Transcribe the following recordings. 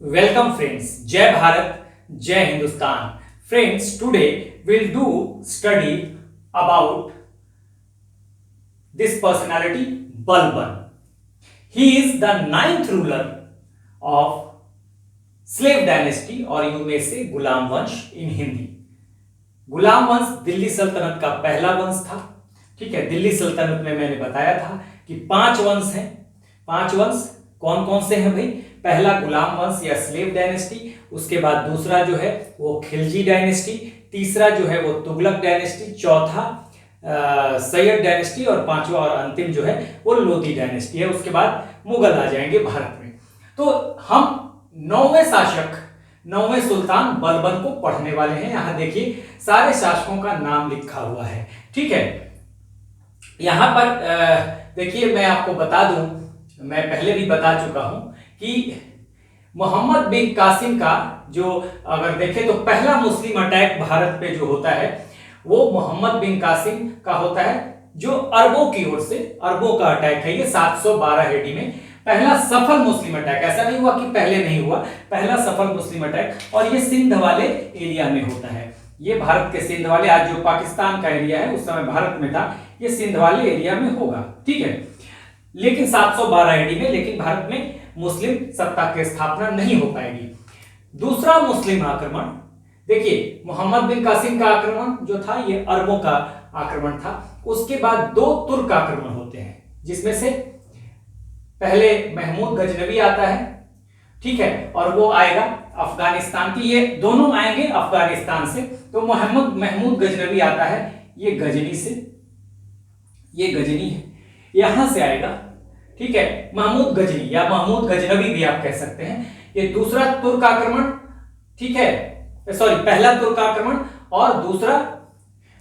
Welcome friends, Jai Bharat, Jai Hindustan. Friends, today we'll do study about this personality Balban. He is the ninth ruler of slave dynasty or you may say गुलाम वंश in Hindi. गुलाम वंश दिल्ली सल्तनत का पहला वंश था. ठीक है, दिल्ली सल्तनत में मैंने बताया था कि 5 वंश हैं. 5 वंश कौन कौन से हैं भाई? पहला गुलाम वंश या स्लेव डायनेस्टी, उसके बाद दूसरा जो है वो खिलजी डायनेस्टी, तीसरा जो है वो तुगलक डायनेस्टी, चौथा सैयद डायनेस्टी और पांचवा और अंतिम जो है वो लोधी डायनेस्टी है. उसके बाद मुगल आ जाएंगे भारत में. तो हम 9वें शासक 9वें सुल्तान बलबन को पढ़ने वाले हैं. यहां देखिए सारे शासकों का नाम लिखा हुआ है. ठीक है, यहां पर देखिए मैं आपको बता दूं, मैं पहले भी बता चुका हूं कि मोहम्मद बिन कासिम का जो अगर देखें तो पहला मुस्लिम अटैक भारत पे जो होता है वो मोहम्मद बिन कासिम का होता है, जो अरबों की ओर से अरबों का अटैक है. ये 712 एडी में पहला सफल मुस्लिम अटैक. ऐसा नहीं हुआ कि पहले नहीं हुआ, पहला सफल मुस्लिम अटैक. और ये सिंध वाले एरिया में होता है. ये भारत के सिंध वाले, आज जो पाकिस्तान का एरिया है उस समय भारत में था, ये सिंध वाले एरिया में होगा. ठीक है, लेकिन 712 एडी में. लेकिन भारत में मुस्लिम सत्ता की स्थापना नहीं हो पाएगी. दूसरा मुस्लिम आक्रमण देखिए, मोहम्मद बिन कासिम का आक्रमण जो था ये अरबों का आक्रमण था. उसके बाद 2 तुर्क आक्रमण होते हैं, जिसमें से पहले महमूद गजनवी आता है. ठीक है, और वो आएगा अफगानिस्तान की. ये दोनों आएंगे अफगानिस्तान से. तो महमूद गजनवी आता है, ये गजनी से, ये गजनी है, यहां से आएगा. ठीक है, महमूद गजनी या महमूद गजनवी भी आप कह सकते हैं. ये दूसरा तुर्क आक्रमण. ठीक है, सॉरी, पहला तुर्क आक्रमण और दूसरा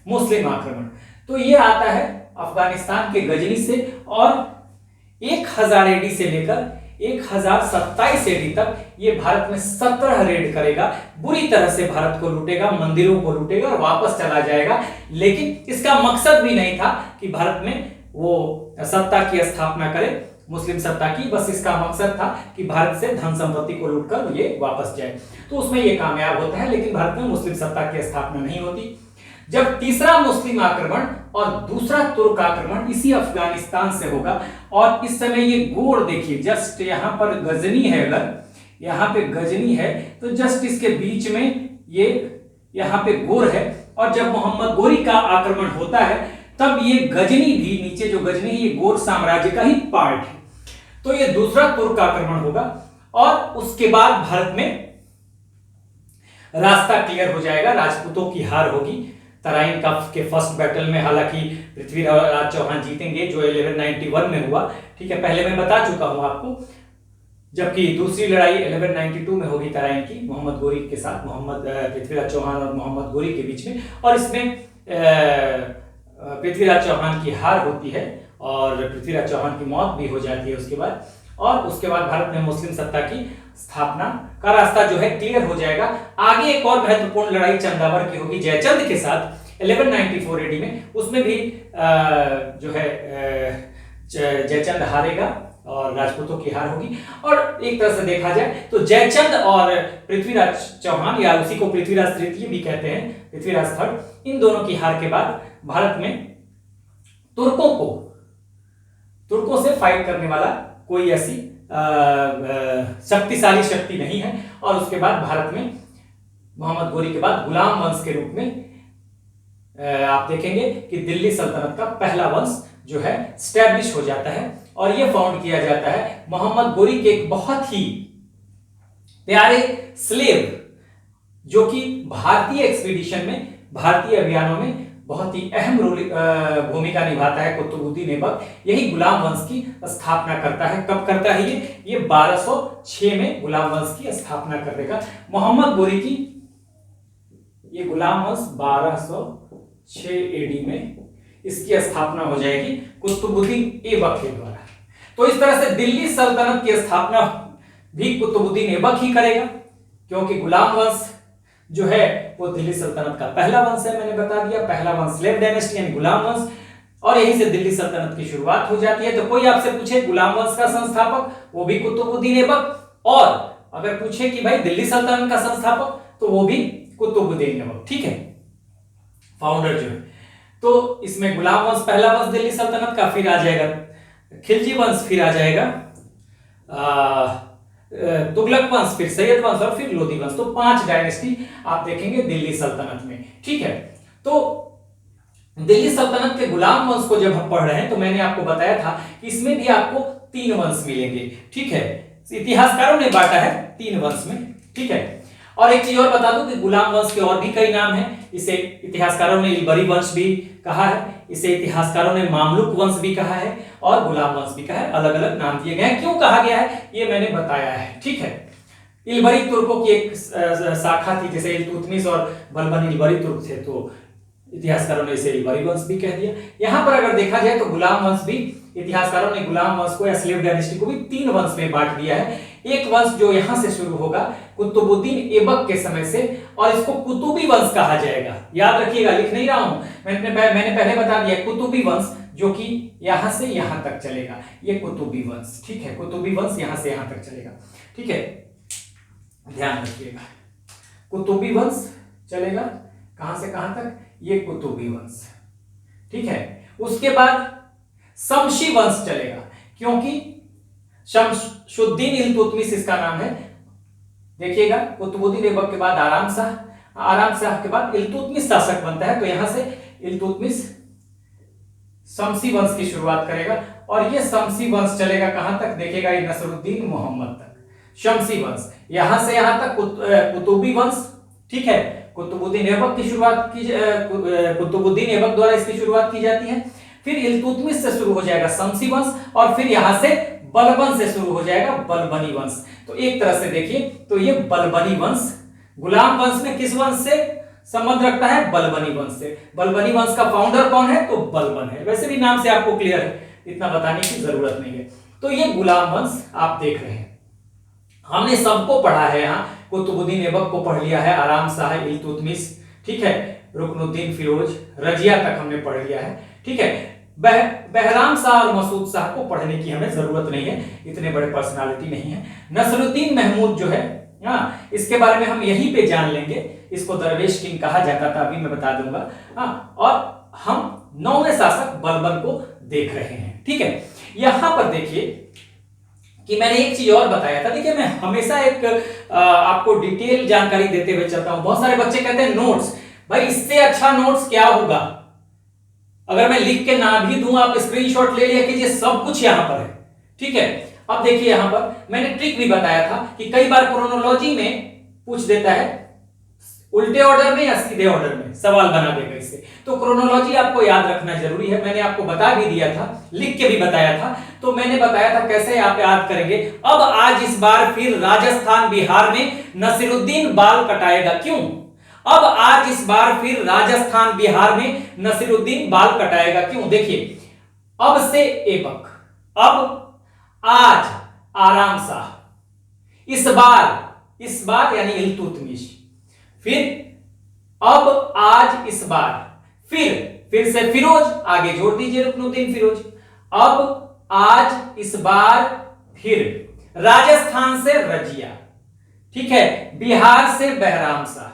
मुस्लिम आक्रमण. तो ये आता है अफगानिस्तान के गजनी से और 1000 एडी से लेकर 1027 एडी तक ये भारत में 17 रेड करेगा. बुरी तरह से भारत को लूटेगा, मंदिरों को लूटेगा और वापस चला जाएगा. लेकिन इसका मकसद भी नहीं था कि भारत में वो सत्ता की स्थापना करे, मुस्लिम सत्ता की. बस इसका मकसद था कि भारत से धन संपत्ति को लूटकर ये वापस जाए. तो उसमें ये कामयाब होता है, लेकिन भारत में मुस्लिम सत्ता की स्थापना नहीं होती. जब तीसरा मुस्लिम आक्रमण और दूसरा तुर्क आक्रमण इसी अफगानिस्तान से होगा. और इस समय ये गोर देखिए, जस्ट यहां पर गजनी है, अगर यहां पे गजनी है तो जस्ट इसके बीच में ये यहां पे गोर है. और जब मोहम्मद गोरी का आक्रमण होता है तब ये गजनी भी, नीचे जो गजनी है ये गोर साम्राज्य का ही पार्ट है. तो ये दूसरा तुर्क आक्रमण होगा और उसके बाद भारत में रास्ता क्लियर हो जाएगा. राजपूतों की हार होगी तराइन कफ के फर्स्ट बैटल में. हालांकि पृथ्वीराज चौहान जीतेंगे जो 1191 में हुआ. ठीक है, पहले मैं बता चुका हूं आपको. जबकि दूसरी लड़ाई 1192 में होगी तराइन की, मोहम्मद गोरी के साथ, पृथ्वीराज चौहान और मोहम्मद गोरी के बीच में. और इसमें पृथ्वीराज चौहान की हार होती है और पृथ्वीराज चौहान की मौत भी हो जाती है उसके बाद. और उसके बाद भारत में मुस्लिम सत्ता की स्थापना का रास्ता जो है क्लियर हो जाएगा. आगे एक और महत्वपूर्ण लड़ाई चंदावर की होगी जयचंद के साथ 1194 एडी में. उसमें भी जो है जयचंद हारेगा और राजपूतों की हार होगी. और एक तरह से देखा जाए तो जयचंद और पृथ्वीराज चौहान, या उसी को पृथ्वीराज तृतीय भी कहते हैं, पृथ्वीराज थर्ड, इन दोनों की हार के बाद भारत में तुर्कों से फाइट करने वाला कोई ऐसी शक्तिशाली शक्ति नहीं है. और उसके बाद भारत में मोहम्मद गोरी के बाद गुलाम वंश के रूप में आप देखेंगे कि दिल्ली सल्तनत का पहला वंश जो है स्टैब्लिश हो जाता है. और यह फाउंड किया जाता है मोहम्मद गोरी के एक बहुत ही प्यारे स्लेव, जो कि भारतीय एक्सपीडिशन में, भारतीय अभियानों में बहुत ही अहम भूमिका निभाता है. कुतुबुद्दीन ऐबक यही गुलाम वंश की स्थापना करता है. कब करता है ये 1206 में गुलाम वंश की स्थापना कर देगा. मोहम्मद गोरी की ये गुलाम वंश 1206 एडी में इसकी स्थापना हो जाएगी कुतुबुद्दीन ऐबक के द्वारा. तो इस तरह से दिल्ली सल्तनत की स्थापना भी कुतुबुद्दीन ऐबक ही करेगा, क्योंकि गुलाम वंश जो है वो दिल्ली सल्तनत का पहला वंश है. मैंने बता दिया, पहला वंश स्लेव डायनेस्टी यानी गुलाम वंश, और यहीं से दिल्ली सल्तनत की शुरुआत हो जाती है. तो कोई आपसे पूछे गुलाम वंश का संस्थापक, वो भी कुतुबुद्दीन ऐबक, और अगर पूछे कि भाई दिल्ली सल्तनत का संस्थापक, तो वो भी कुतुबुद्दीन ऐबक, ठीक है, फाउंडर जो है। तो इसमें गुलाम वंश पहला वंश दिल्ली सल्तनत का, फिर आ जाएगा खिलजी वंश, फिर आ जाएगा तुगलक वंश, फिर सैयद वंश और फिर लोधी वंश। तो 5 डायनेस्टी आप देखेंगे दिल्ली सल्तनत में, ठीक है। तो दिल्ली सल्तनत के गुलाम वंश को जब हम पढ़ रहे हैं तो मैंने आपको बताया था कि इसमें भी आपको 3 वंश मिलेंगे, ठीक है। इतिहासकारों ने बांटा है 3 वंश में, ठीक है। और एक चीज और बता दूं कि गुलाम वंश के और भी कई नाम हैं। इसे इतिहासकारों ने इलबरी वंश भी कहा है, इसे इतिहासकारों ने मामलुक वंश भी कहा है और गुलाम वंश भी कहा है। अलग अलग नाम दिए गए हैं। क्यों कहा गया है ये मैंने बताया है, ठीक है। इलबरी तुर्कों की एक शाखा थी, जैसे इल्तुतमिश और बलबन इलबरी तुर्क थे, तो इतिहासकारों ने इसे इलबरी वंश भी कह दिया। यहां पर अगर देखा जाए तो गुलाम वंश भी, इतिहासकारों ने गुलाम वंश को या स्लेव डायनेस्टी को भी 3 वंश में बांट दिया है। एक वंश जो यहां से शुरू होगा कुतुबुद्दीन ऐबक के समय से, और इसको कुतुबी वंश कहा जाएगा। याद रखिएगा, लिख नहीं रहा हूं, मैंने पहले बता दिया, कुतुबी वंश जो कि यहां से यहां तक चलेगा, ये कुतुबी वंश, ठीक है। कुतुबी वंश यहां से यहां तक चलेगा, ठीक है, ध्यान रखिएगा। कुतुबी वंश चलेगा कहां से कहां तक, ये कुतुबी वंश, ठीक है। उसके बाद शमशी वंश चलेगा, क्योंकि शमशुद्दीन इल्तुतमिश इसका नाम है। देखिएगा, कुतुबुद्दीन ऐबक के बाद आराम शाह के बाद इल्तुतमिश शासक बनता है, तो यहां से इल्तुतमिश शमशी वंश की शुरुआत करेगा। और ये शमशी वंश चलेगा कहां तक, देखिएगा, ये नसरुद्दीन मोहम्मद तक। शमशी वंश यहां से यहां तक कुतुबी वंश, ठीक है। कुतुबुद्दीन ऐबक की शुरुआत की, कुतुबुद्दीन ऐबक द्वारा इसकी शुरुआत की जाती है। फिर इल्तुतमिश से शुरू हो जाएगा शमशी वंश, और फिर यहां से बलबन से शुरू हो जाएगा बलबनी वंश। तो एक तरह से देखिए तो ये बलबनी वंश गुलाम वंश में किस वंश से संबंध रखता है, बलबनी वंश से। बलबनी वंश का फाउंडर कौन है, तो बलबन है। वैसे भी नाम से आपको क्लियर है, इतना बताने की जरूरत नहीं है। तो ये गुलाम वंश आप देख रहे हैं, हमने सबको पढ़ा है। यहाँ कुतुबुद्दीन ऐबक को पढ़ लिया है, आराम शाह, इल्तुतमिश, ठीक है, रुकनुद्दीन फिरोज, रजिया तक हमने पढ़ लिया है, ठीक है। बहराम शाह और मसूद शाह को पढ़ने की हमें जरूरत नहीं है, इतने बड़े पर्सनालिटी नहीं है। नसरुद्दीन महमूद जो है, हाँ, इसके बारे में हम यहीं पे जान लेंगे। इसको दरवेश किंग कहा जाता था, अभी मैं बता दूंगा, हाँ। और हम 9वें शासक बलबन को देख रहे हैं, ठीक है। यहां पर देखिए कि मैंने एक चीज और बताया था। देखिए, मैं हमेशा एक आपको डिटेल जानकारी देते हुए चलता हूं। बहुत सारे बच्चे कहते हैं नोट्स, भाई इससे अच्छा नोट्स क्या होगा, अगर मैं लिख के ना भी दूं, आप स्क्रीनशॉट ले लिया कीजिए, सब कुछ यहां पर है, ठीक है। अब देखिए, यहां पर मैंने ट्रिक भी बताया था कि कई बार क्रोनोलॉजी में पूछ देता है उल्टे ऑर्डर में या सीधे ऑर्डर में, सवाल बना देगा इससे। तो क्रोनोलॉजी आपको याद रखना जरूरी है। मैंने आपको बता भी दिया था, लिख के भी बताया था। तो मैंने बताया था कैसे आप याद करेंगे। अब आज इस बार फिर राजस्थान बिहार में नसीरुद्दीन बाल कटाएगा, क्यों? अब आज इस बार फिर राजस्थान बिहार में नसीरुद्दीन बाल कटाएगा, क्यों? देखिए, अब से ऐबक, अब आज आराम शाह, इस बार यानी इल्तुतमिश, फिर अब आज इस बार, फिर से फिरोज, आगे जोड़ दीजिए रुकनुद्दीन फिरोज। अब आज इस बार फिर राजस्थान से रजिया, ठीक है, बिहार से बहराम शाह,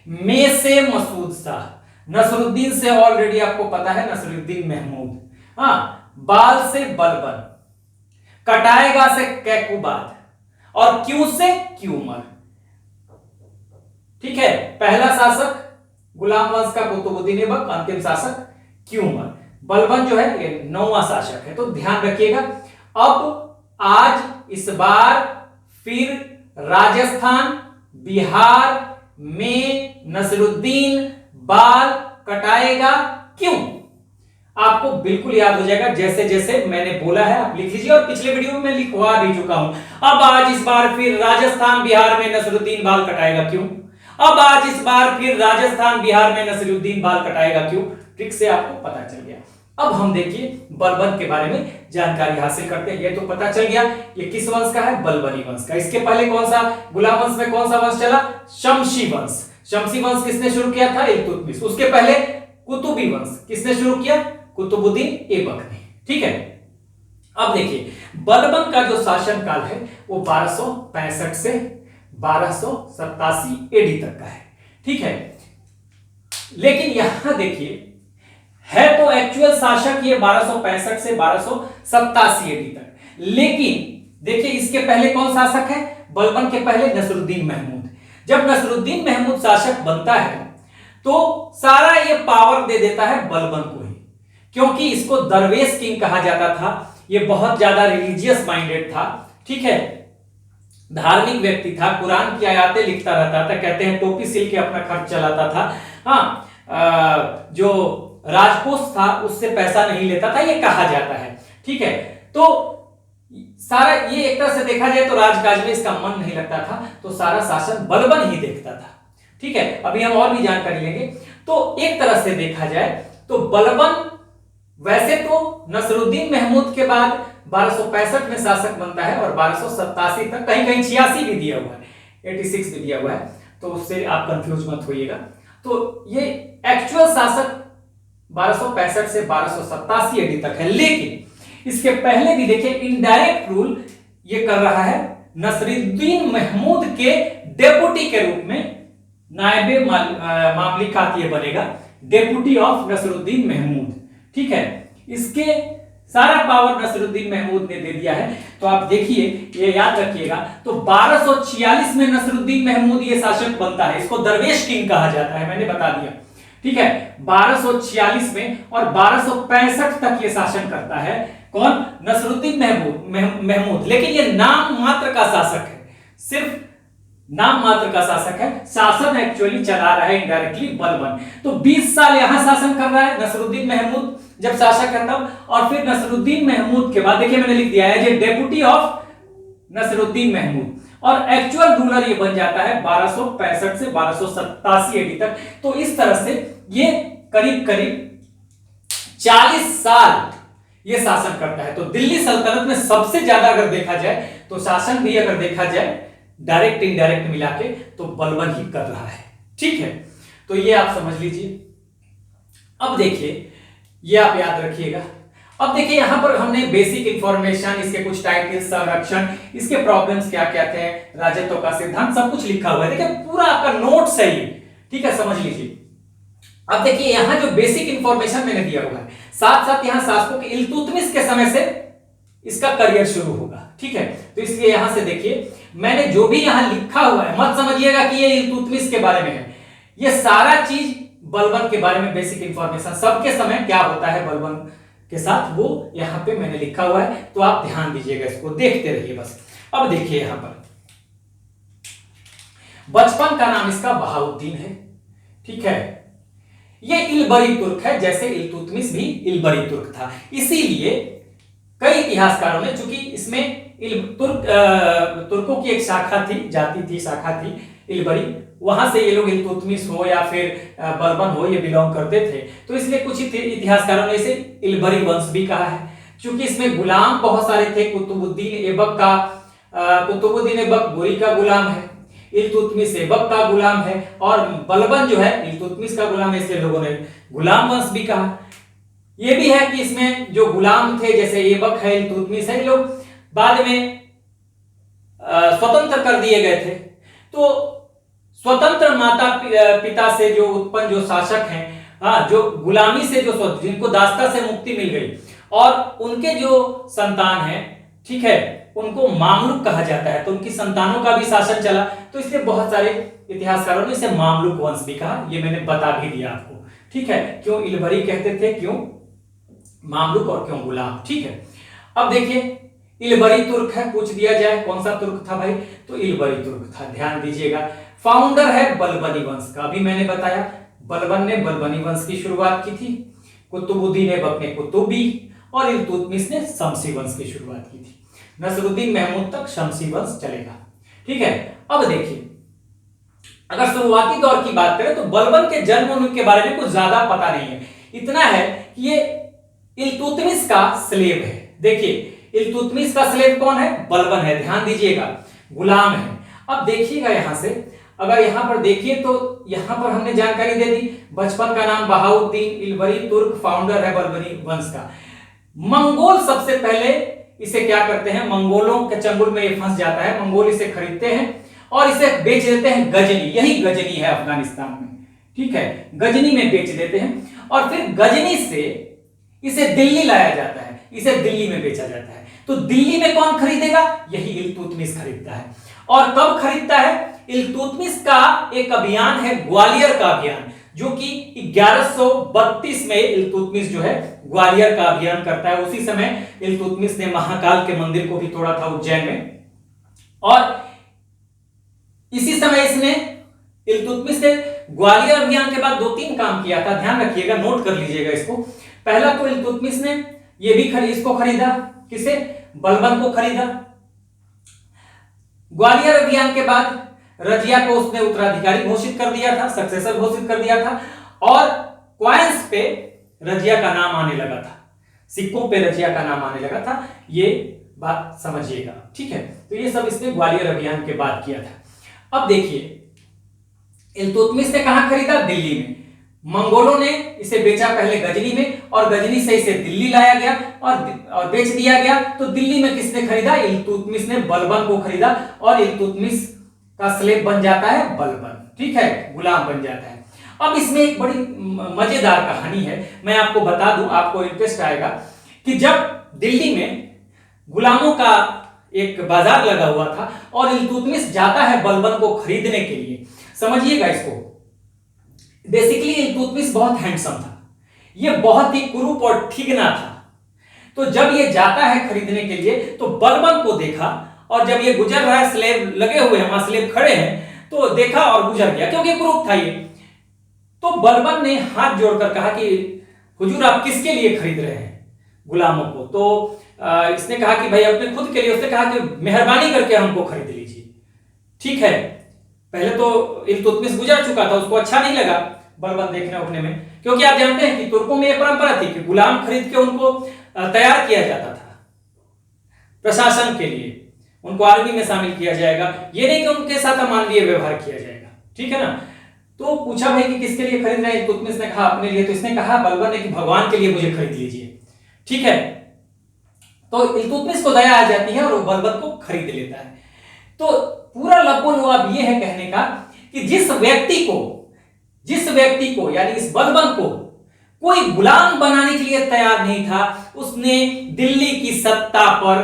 में से मसूद शाह, नसरुद्दीन से ऑलरेडी आपको पता है नसरुद्दीन महमूद, हाँ, बाल से बलबन, कटाएगा से कैकुबाद, और क्यों से क्यूमर, ठीक है। पहला शासक गुलाम वंश का कुतुबुद्दीन ऐबक, अंतिम शासक क्यूमर। बलबन जो है ये 9वां शासक है। तो ध्यान रखिएगा, अब आज इस बार फिर राजस्थान बिहार में नसरुद्दीन बाल कटाएगा, क्यों? आपको बिल्कुल याद हो जाएगा, जैसे जैसे मैंने बोला है आप लिख लीजिए, और पिछले वीडियो में मैं लिखवा भी चुका हूं। अब आज इस बार फिर राजस्थान बिहार में नसरुद्दीन बाल कटाएगा, क्यों? अब आज इस बार फिर राजस्थान बिहार में नसीरुद्दीन बाल कटाएगा, क्यों? ट्रिक से आपको पता चल गया। अब हम देखिए बलबन के बारे में जानकारी हासिल करते हैं। ये तो पता चल गया ये किस वंश का है, बलबनी वंश का। इसके पहले कौन सा, गुलाम वंश में कौन सा वंश चला, शमशी वंश। शमशी वंश किसने शुरू किया था, इल्तुतमिश। उसके पहले कुतुबी वंश किसने शुरू किया, कुतुबुद्दीन ऐबक ने, ठीक है। अब देखिए बलबन का जो शासनकाल है वो 1265 से 1287 एडी तक का है। ठीक है, लेकिन यहां देखिए है तो एक्चुअल शासक ये 1265 से 1287 एडी तक, लेकिन देखिए इसके पहले कौन शासक है, बलबन के पहले नसरुद्दीन महमूद। जब नसरुद्दीन महमूद शासक बनता है तो सारा ये पावर दे देता है बलबन को ही, क्योंकि इसको दरवेश किंग कहा जाता था। ये बहुत ज्यादा रिलीजियस माइंडेड था, ठीक है, धार्मिक व्यक्ति था, कुरान की आयतें लिखता रहता था, कहते हैं टोपी सिल के अपना खर्च चलाता था। हाँ, जो राजकोष था उससे पैसा नहीं लेता था, ये कहा जाता है। ठीक है, तो सारा ये एक तरह से देखा जाए तो राजकाज में इसका मन नहीं लगता था, तो सारा शासन बलबन ही देखता था। ठीक है, अभी हम और भी जानकारी लेंगे। तो एक तरह से देखा जाए तो बलबन वैसे तो नसरुद्दीन महमूद के बाद 1265 में शासक बनता है और 1287 तक, कहीं कहीं 86 भी दिया हुआ है, 86 भी दिया हुआ है, तो उससे आप कंफ्यूज मत होइएगा। तो ये एक्चुअल शासक 1265 से 1287 एडी तक है, लेकिन इसके पहले भी देखिए इनडायरेक्ट रूल ये कर रहा है नसरुद्दीन महमूद के डेपुटी के रूप में, नायबे मामलिकात ये बनेगा, डेपुटी ऑफ नसरुद्दीन महमूद। ठीक है, इसके सारा पावर नसरुद्दीन महमूद ने दे दिया है। तो आप देखिए, ये याद रखिएगा, तो 1246 में नसरुद्दीन महमूद ये शासक बनता है, इसको दरवेश किंग कहा जाता है, मैंने बता दिया। ठीक है, 1246 में और 1265 तक ये शासन करता है कौन, नसरुद्दीन महमूद। लेकिन ये नाम मात्र का शासक है, सिर्फ नाम मात्र का शासक है, शासन एक्चुअली चला रहा है इनडायरेक्टली बलबन। तो 20 साल यहां शासन कर रहा है नसरुद्दीन महमूद जब शासक है तब, और फिर नसरुद्दीन महमूद के बाद देखिए मैंने लिख दिया है ये डेप्यूटी ऑफ नसरुद्दीन महमूद, और एक्चुअल रूलर ये बन जाता है 1265 से 1287 एडी तक। तो इस तरह से ये करीब करीब 40 साल ये शासन करता है। तो दिल्ली सल्तनत में सबसे ज्यादा अगर देखा जाए तो शासन भी अगर देखा जाए डायरेक्ट इनडायरेक्ट मिला के तो बलबन ही कर रहा है। ठीक है, तो ये आप समझ लीजिए। अब देखिए, ये आप याद रखिएगा। अब देखिए यहां पर हमने बेसिक इंफॉर्मेशन, इसके कुछ टाइटल, संरक्षण, इसके प्रॉब्लम्स क्या क्या थे, राजत्व का सिद्धांत, सब कुछ लिखा हुआ है। देखिए पूरा आपका नोट्स है ये, ठीक है, समझ लीजिए। अब देखिए यहां जो बेसिक इंफॉर्मेशन मैंने दिया हुआ है, साथ साथ यहां शासकों के इल्तुतमिश के समय से इसका करियर शुरू होगा। ठीक है, तो इसलिए यहां से देखिए मैंने जो भी यहां लिखा हुआ है, मत समझिएगा कि ये इल्तुतमिश के बारे में है, ये सारा चीज बलबन के बारे में बेसिक इंफॉर्मेशन, सबके समय क्या होता है बलबन के साथ वो यहां पे मैंने लिखा हुआ है। तो आप ध्यान दीजिएगा, इसको देखते रहिए बस। अब देखिए यहां पर बचपन का नाम इसका बहाउद्दीन है। ठीक है, ये इलबरी तुर्क है, जैसे इल्तुतमिश भी इलबरी तुर्क था। इसीलिए कई इतिहासकारों ने, चूंकि इसमें तुर्कों की एक शाखा थी, जाति थी, शाखा थी इलबरी, वहां से ये लोग इल्तुतमिश हो या फिर बलबन हो ये बिलोंग करते थे, तो इसलिए कुछ इतिहासकारों ने इसे इलबरी वंश भी कहा है। क्योंकि इसमें गुलाम बहुत सारे थे, कुतुबुद्दीन ऐबक बुरी का गुलाम है, इल्तुतमिश ऐबक का गुलाम है, और बलबन जो है इल्तुतमिश का गुलाम है, इसलिए लोगों ने गुलाम वंश भी कहा। ये भी है कि इसमें जो गुलाम थे जैसे ऐबक है, इल्तुतमिश है, लोग बाद में स्वतंत्र कर दिए गए थे। तो स्वतंत्र माता पिता से जो उत्पन्न जो शासक हैं, हाँ, जो गुलामी से जो जिनको दासता से मुक्ति मिल गई, और उनके जो संतान हैं, ठीक है, उनको मामलुक कहा जाता है, तो उनकी संतानों का भी शासन चला। तो इसलिए बहुत सारे इतिहासकारों ने इसे मामलुक वंश भी कहा, ये मैंने बता भी दिया आपको। ठीक है, क्यों इलबरी कहते थे, क्यों मामलुक और क्यों गुलाम। ठीक है, अब देखिए इलबरी तुर्क है, पूछ दिया जाए कौन सा तुर्क था भाई, तो इलबरी तुर्क था, ध्यान दीजिएगा। फाउंडर है बलबनी वंश का, अभी मैंने बताया बलबन ने बलबनी वंश की शुरुआत की थी, कुतुबुद्दीन ऐबक ने कुतुबी, और इल्तुतमिश ने शमसी वंश की शुरुआत की थी। नसरुद्दीन महमूद तक शमसी वंश चलेगा। ठीक है, अब देखिए अगर शुरुआती दौर की बात करें तो बलबन के जन्म के बारे में कुछ ज्यादा पता नहीं है, इतना है कि ये इल्तुतमिश का स्लेव है। देखिए इल्तुतमिश का स्लेव कौन है, बलबन है, ध्यान दीजिएगा, गुलाम है। अब देखिएगा यहां से, अगर यहां पर देखिए तो यहां पर हमने जानकारी दे दी, बचपन का नाम बहाउद्दीन, इलबरी तुर्क, फाउंडर है बलबनी वंश का। मंगोल सबसे पहले इसे क्या करते हैं, मंगोलों के चंगुल में ये फंस जाता है, मंगोल इसे खरीदते हैं और इसे बेच देते हैं गजनी, यही गजनी है अफगानिस्तान में, ठीक है, गजनी में बेच देते हैं और फिर गजनी से इसे दिल्ली लाया जाता है, इसे दिल्ली में बेचा जाता है। तो दिल्ली में कौन खरीदेगा, यही इल्तुतमिश खरीदता है। और कब खरीदता है, इल्तुतमिश का एक अभियान है ग्वालियर का अभियान, जो कि 1132 में इल्तुतमिश जो है ग्वालियर का अभियान करता है। उसी समय इल्तुतमिश ने महाकाल के मंदिर को भी तोड़ा था उज्जैन में। और इसी समय इसने इल्तुतमिश ने ग्वालियर अभियान के बाद 2-3 काम किया था, ध्यान रखिएगा, नोट कर लीजिएगा इसको। पहला तो इल्तुतमिश ने ये भी इसको खरीदा, किसे, बलबन को खरीदा। ग्वालियर अभियान के बाद रजिया को उसने उत्तराधिकारी घोषित कर दिया था, सक्सेसर घोषित कर दिया था और कॉइन्स पे रजिया का नाम आने लगा था, सिक्कों पे रजिया का नाम आने लगा था, ये बात समझिएगा, ठीक है। तो ये सब इसने ग्वालियर अभियान के बाद किया था। अब देखिए इल्तुतमिश ने कहां खरीदा, दिल्ली में। मंगोलों ने इसे बेचा पहले गजनी में और गजनी से इसे दिल्ली लाया गया और बेच दिया गया। तो दिल्ली में किसने खरीदा, इल्तुतमिश ने बलबन को खरीदा और इल्तुतमिश का स्लेव बन जाता है बलबन, ठीक है, गुलाम बन जाता है। अब इसमें एक बड़ी मजेदार कहानी है, मैं आपको बता दूं, आपको इंटरेस्ट आएगा कि जब दिल्ली में गुलामों का एक बाजार लगा हुआ था और इल्तुतमिश जाता है बलबन को खरीदने के लिए, समझिएगा इसको, बेसिकली इल्तुतमिश बहुत हैंडसम था, ये बहुत ही कुरूप और ठिगना था। तो जब ये जाता है खरीदने के लिए तो बलबन को देखा और जब ये गुजर रहा है, स्लेव लगे हुए हैं वहां, स्लेव खड़े हैं, तो देखा और गुजर गया, क्योंकि कुरूप था ये। तो बलबन ने हाथ जोड़कर कहा कि हुजूर आप किसके लिए खरीद रहे हैं गुलामों को? तो इसने कहा कि भाई अपने खुद के लिए। उसने कहा कि मेहरबानी करके हमको खरीद लीजिए, ठीक है। पहले तो इल्तुतमिश गुजर चुका था, उसको अच्छा नहीं लगा बलबन देखने उठने में, क्योंकि आप जानते हैं कि तुर्कों में यह परंपरा थी कि गुलाम खरीद के उनको तैयार किया जाता था प्रशासन के लिए, उनको आर्मी में शामिल किया जाएगा, ये नहीं कि उनके साथ अमानवीय व्यवहार किया जाएगा, ठीक है ना। तो पूछा भाई कि किसके लिए खरीद रहे हैं, इल्तुतमिश ने कहा अपने लिए। तो इसने कहा, बलबन ने, कि भगवान के लिए मुझे खरीद लीजिए, ठीक है। तो इल्तुतमिश को दया आ जाती है और वो बलबन को खरीद लेता है। तो पूरा लबो-लुआब ये है कहने का कि जिस व्यक्ति को यानी इस बलबन को कोई गुलाम बनाने के लिए तैयार नहीं था, उसने दिल्ली की सत्ता पर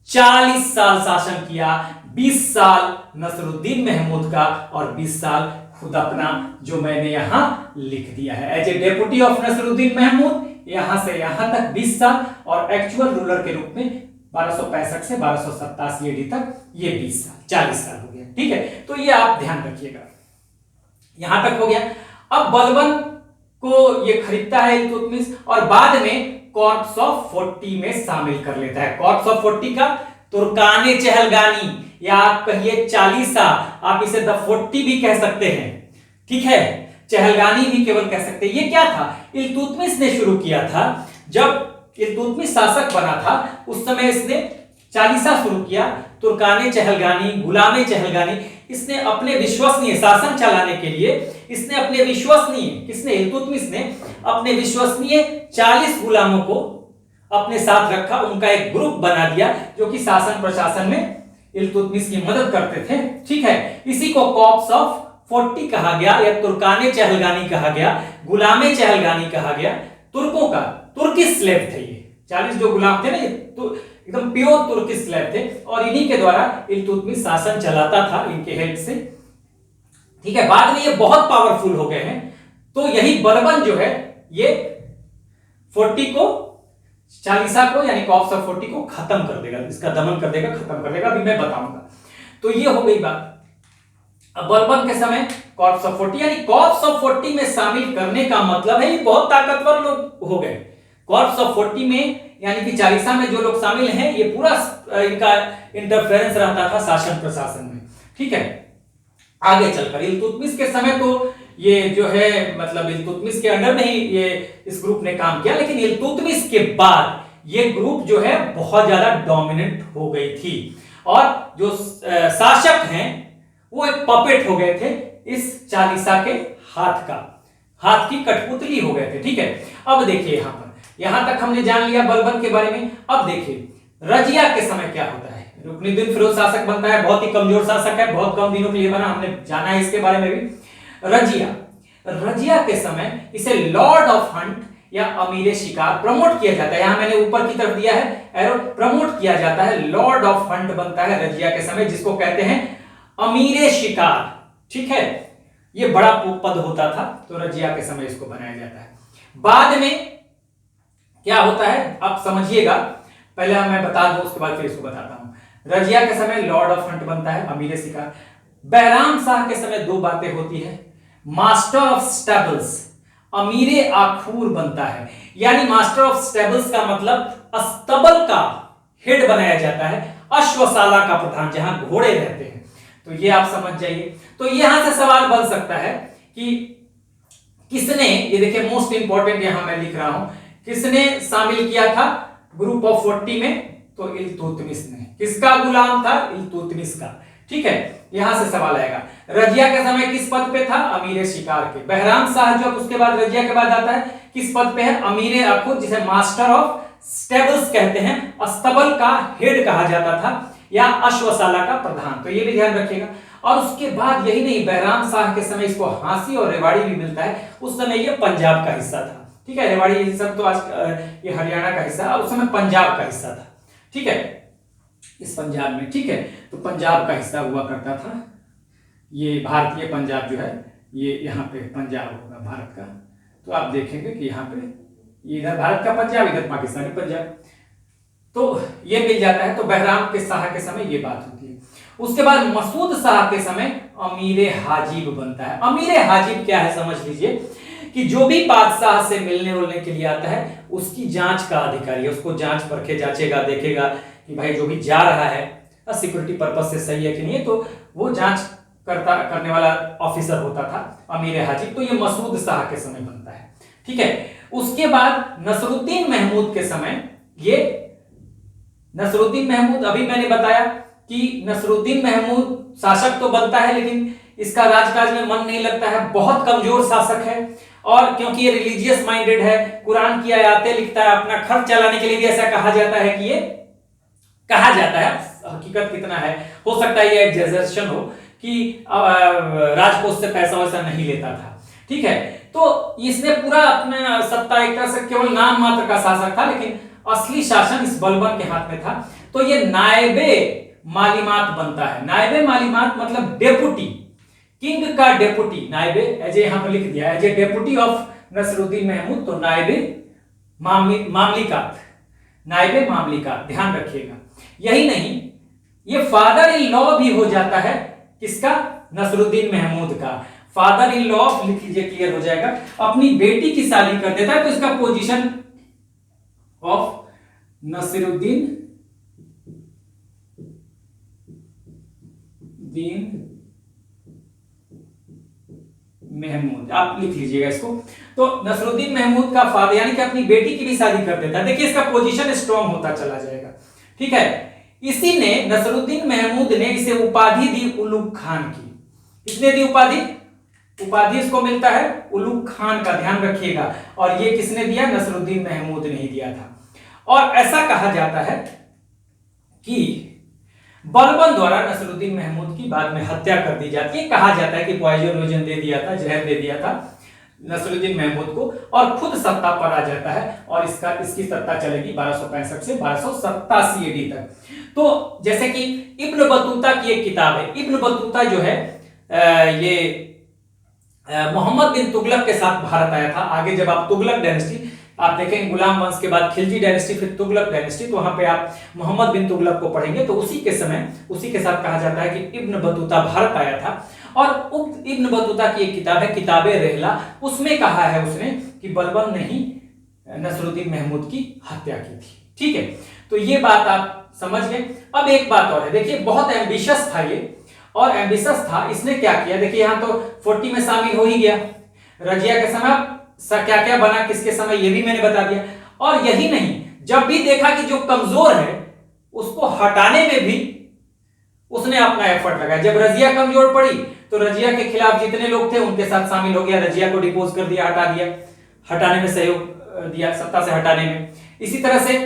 40 साल शासन किया, 20 साल नसरुद्दीन महमूद का और 20 साल खुद अपना, जो मैंने यहां लिख दिया है, as a deputy of Nasruddin Mahmood, यहां से यहां तक 20 साल और एक्चुअल रूलर के रूप में 1265 से 1287 AD तक ये 20 साल, 40 साल हो गया, ठीक है। तो ये आप ध्यान रखिएगा, यहां तक हो गया। अब बलबन को ये खरीदता है इल्तुतमिश और बाद में कॉर्प्स ऑफ 40 में शामिल कर लेता है। कॉर्प्स ऑफ 40 का तुर्काने चहलगानी, या आप कहिए चालीसा, आप इसे द 40 भी कह सकते हैं, ठीक है, चहलगानी भी केवल कह सकते हैं। ये क्या था, इल्तुतमिश ने शुरू किया था। जब इल्तुतमिश शासक बना था उस समय इसने चालीसा शुरू किया, तुर्काने चहलगानी, गुलामे चहलगानी। इसने अपने विश्वसनीय शासन चलाने के लिए इसने अपने विश्वसनीय, किसने, इल्तुतमिश ने अपने विश्वसनीय 40 गुलामों को अपने साथ रखा, उनका एक ग्रुप बना दिया जो कि शासन प्रशासन में इल्तुतमिश की मदद करते थे, ठीक है। इसी को कॉर्प्स ऑफ 40 कहा गया या तुर्काने चहलगानी कहा गया, गुलामे चहलगानी कहा गया। तुर्कों का, तुर्किश स्लेव थे ये 40 जो गुलाम थे ना, ये तो एकदम प्योर तुर्किश स्लेव थे और इन्हीं के द्वारा इल्तुतमिश शासन चलाता था, इनके हेल्प से, ठीक है। बाद में ये बहुत पावरफुल हो गए हैं। तो यही बलबन जो है ये 40 को, चालीसा को यानी कॉर्प्स ऑफ 40 को खत्म कर देगा, इसका दमन कर देगा, खत्म कर देगा, अभी मैं बताऊंगा। तो ये हो गई बात। अब बलबन के समय कॉर्प्स ऑफ 40 यानी कॉर्प्स ऑफ 40 में शामिल करने का मतलब है ये बहुत ताकतवर लोग हो गए। कॉर्प्स ऑफ 40 में यानी कि चालीसा में जो लोग शामिल हैं, ये पूरा इनका इंटरफेरेंस रहता था शासन प्रशासन में, ठीक है। आगे चलकर इल्तुतमिश के समय तो ये जो है मतलब इल्तुतमिश के अंडर में ही ये इस ग्रुप ने काम किया, लेकिन इल्तुतमिश के बाद ये ग्रुप जो है बहुत ज्यादा डोमिनेंट हो गई थी और जो शासक हैं वो एक पपेट हो गए थे इस चालीसा के हाथ की कठपुतली हो गए थे, ठीक है। अब देखिए यहां पर यहां तक हमने जान लिया बलबन के बारे में। अब देखिए रजिया के समय क्या होता है। रुकनुद्दीन फिरोज शासक बनता है, बहुत ही कमजोर शासक है, बहुत कम दिनों के लिए बना, हमने जाना है इसके बारे में भी। रजिया, रजिया के समय इसे लॉर्ड ऑफ हंट या अमीर शिकार प्रमोट किया जाता है। यहां मैंने ऊपर की तरफ दिया है एरो, प्रमोट किया जाता है, लॉर्ड ऑफ हंट बनता है रजिया के समय, जिसको कहते हैं अमीर शिकार। ठीक है, ये बड़ा पद होता था, तो रजिया के समय इसको बनाया जाता है। बाद में क्या होता है आप समझिएगा, पहले मैं बता दूं उसके बाद फिर इसको बताता हूं। रजिया के समय लॉर्ड ऑफ हंट बनता है, अमीर शिकार। बैराम शाह के समय दो बातें होती है, मास्टर ऑफ स्टेबल्स, अमीर आखूर बनता है, यानी मास्टर ऑफ स्टेबल्स का मतलब अस्तबल का हेड बनाया जाता है, अश्वशाला का प्रधान, जहां घोड़े रहते हैं। तो ये आप समझ जाइए। तो यहां से सवाल बन सकता है कि किसने, ये देखिए मोस्ट इंपॉर्टेंट यहां मैं लिख रहा हूं, किसने शामिल किया था ग्रुप ऑफ 40 में? तो इल्तुतमिश ने। किसका गुलाम था? इल्तुतमिश का। ठीक है, यहां से सवाल आएगा। रजिया के समय किस पद पे था? अमीर शिकार के। बहराम शाह जो उसके बाद रजिया के बाद आता है किस पद पे है? अमीर अखुद, जिसे मास्टर ऑफ स्टेबल्स कहते हैं, अस्तबल का हेड कहा जाता था या अश्वशाला का प्रधान। तो ये भी ध्यान रखिएगा। और उसके बाद यही नहीं, बहराम शाह के समय इसको हांसी और रेवाड़ी भी मिलता है। उस समय ये पंजाब का हिस्सा था। ठीक है, रेवाड़ी ये सब तो आज ये हरियाणा का हिस्सा, उस समय पंजाब का हिस्सा था। ठीक है, इस पंजाब में, ठीक है, तो पंजाब का हिस्सा हुआ करता था। ये भारतीय पंजाब जो है, ये यहाँ पे पंजाब होगा भारत का। तो आप देखेंगे कि यहाँ पे इधर भारत का पंजाब, इधर पाकिस्तानी पंजाब, तो ये मिल जाता है। तो बहराम के शाह के समय ये बात होती है। उसके बाद मसूद शाह के समय अमीर हाजिब बनता है। अमीर हाजिब क्या है समझ लीजिए, कि जो भी बादशाह से मिलने उलने के लिए आता है उसकी जांच का अधिकारी है, उसको जांच परखे जांचेगा, देखेगा कि भाई जो भी जा रहा है सिक्योरिटी पर्पस से सही है कि नहीं, तो वो जांच करने वाला ऑफिसर होता था अमीर हाजिब। तो ये मसूद शाह के समय बनता है। ठीक है, उसके बाद नसरुद्दीन महमूद के समय, ये नसरुद्दीन महमूद, अभी मैंने बताया कि नसरुद्दीन महमूद शासक तो बनता है लेकिन इसका राजकाज में मन नहीं लगता है, बहुत कमजोर शासक है। और क्योंकि ये रिलीजियस माइंडेड है, कुरान की आयतें लिखता है, अपना खर्च चलाने के लिए भी ऐसा कहा जाता है कि ये कहा जाता है, हकीकत कितना है, हो सकता है ये एग्जैजरेशन हो कि राजकोष से पैसा वैसा नहीं लेता था। ठीक है, तो इसने पूरा अपना सत्ता एक तरह से केवल नाम मात्र का शासक था, लेकिन असली शासन इस बलबन के हाथ में था। तो ये नायबे मालिमात बनता है। नायबे मालिमात मतलब डेपुटी, किंग का डेपुटी, नायबे, एज यहां पर लिख दिया, as a deputy of Nasruddin Mahmud. तो नायबे मामलिकात, नायबे मामलिकात, ध्यान रखिएगा। यही नहीं, ये फादर इन लॉ भी हो जाता है किसका? नसरुद्दीन महमूद का। फादर इन लॉ लिख लीजिए, क्लियर हो जाएगा। अपनी बेटी की शादी कर देता है, तो इसका पोजीशन ऑफ नसरुद्दीन महमूद, आप लिख लीजिएगा इसको। तो नसरुद्दीन महमूद का फादर, यानी कि अपनी बेटी की भी शादी कर देता है। देखिए इसका पोजीशन स्ट्रॉन्ग होता चला जाएगा। ठीक है, इसी ने, नसरुद्दीन महमूद ने इसे उपाधि दी उलुग खान की। किसने दी उपाधि? उपाधि इसको मिलता है उलुग खान का, ध्यान रखिएगा। और ये किसने दिया? नसरुद्दीन महमूद ने ही दिया था। और ऐसा कहा जाता है कि बलबन द्वारा नसरुद्दीन महमूद की बाद में हत्या कर दी जाती है। कहा जाता है कि पॉइजन दे दिया था, जहर दे दिया था नसरुद्दीन महमूद को, और खुद सत्ता पर आ जाता है। और इसकी सत्ता चलेगी 1265 से 1287 ईडी तक। तो जैसे कि इब्न बतूता की एक किताब है, इब्न बतूता जो है ये मोहम्मद बिन तुगलक के साथ भारत आया था। आगे जब आप तुगलक डायनेस्टी आप देखेंगे, गुलाम वंश के बाद खिलजी डायनेस्टी, फिर तुगलक डायनेस्टी, तो वहां पे आप मोहम्मद बिन तुगलक को पढ़ेंगे। तो उसी के समय, उसी के साथ कहा जाता है कि इब्न बतूता भारत आया था। और उक्त इब्न बतूता की एक किताब है, किताबे रहला, उसमें कहा है उसने कि बलबन ने ही नसरुद्दीन महमूद की हत्या की थी। ठीक है, तो ये बात आप समझ गए। अब एक बात और है, देखिए बहुत एम्बिशियस था ये, और एम्बिशियस था, इसने क्या किया, देखिए यहां तो 40 में शामिल हो ही गया। रजिया के समय क्या क्या बना, किसके समय, ये भी मैंने बता दिया। और यही नहीं, जब भी देखा कि जो कमजोर है उसको हटाने में भी उसने अपना एफर्ट लगाया। जब रजिया कमजोर पड़ी तो रजिया के खिलाफ जितने लोग थे उनके साथ शामिल हो गया, रजिया को डिपोज कर दिया, हटा दिया, हटाने में सहयोग दिया सत्ता से हटाने में। इसी तरह से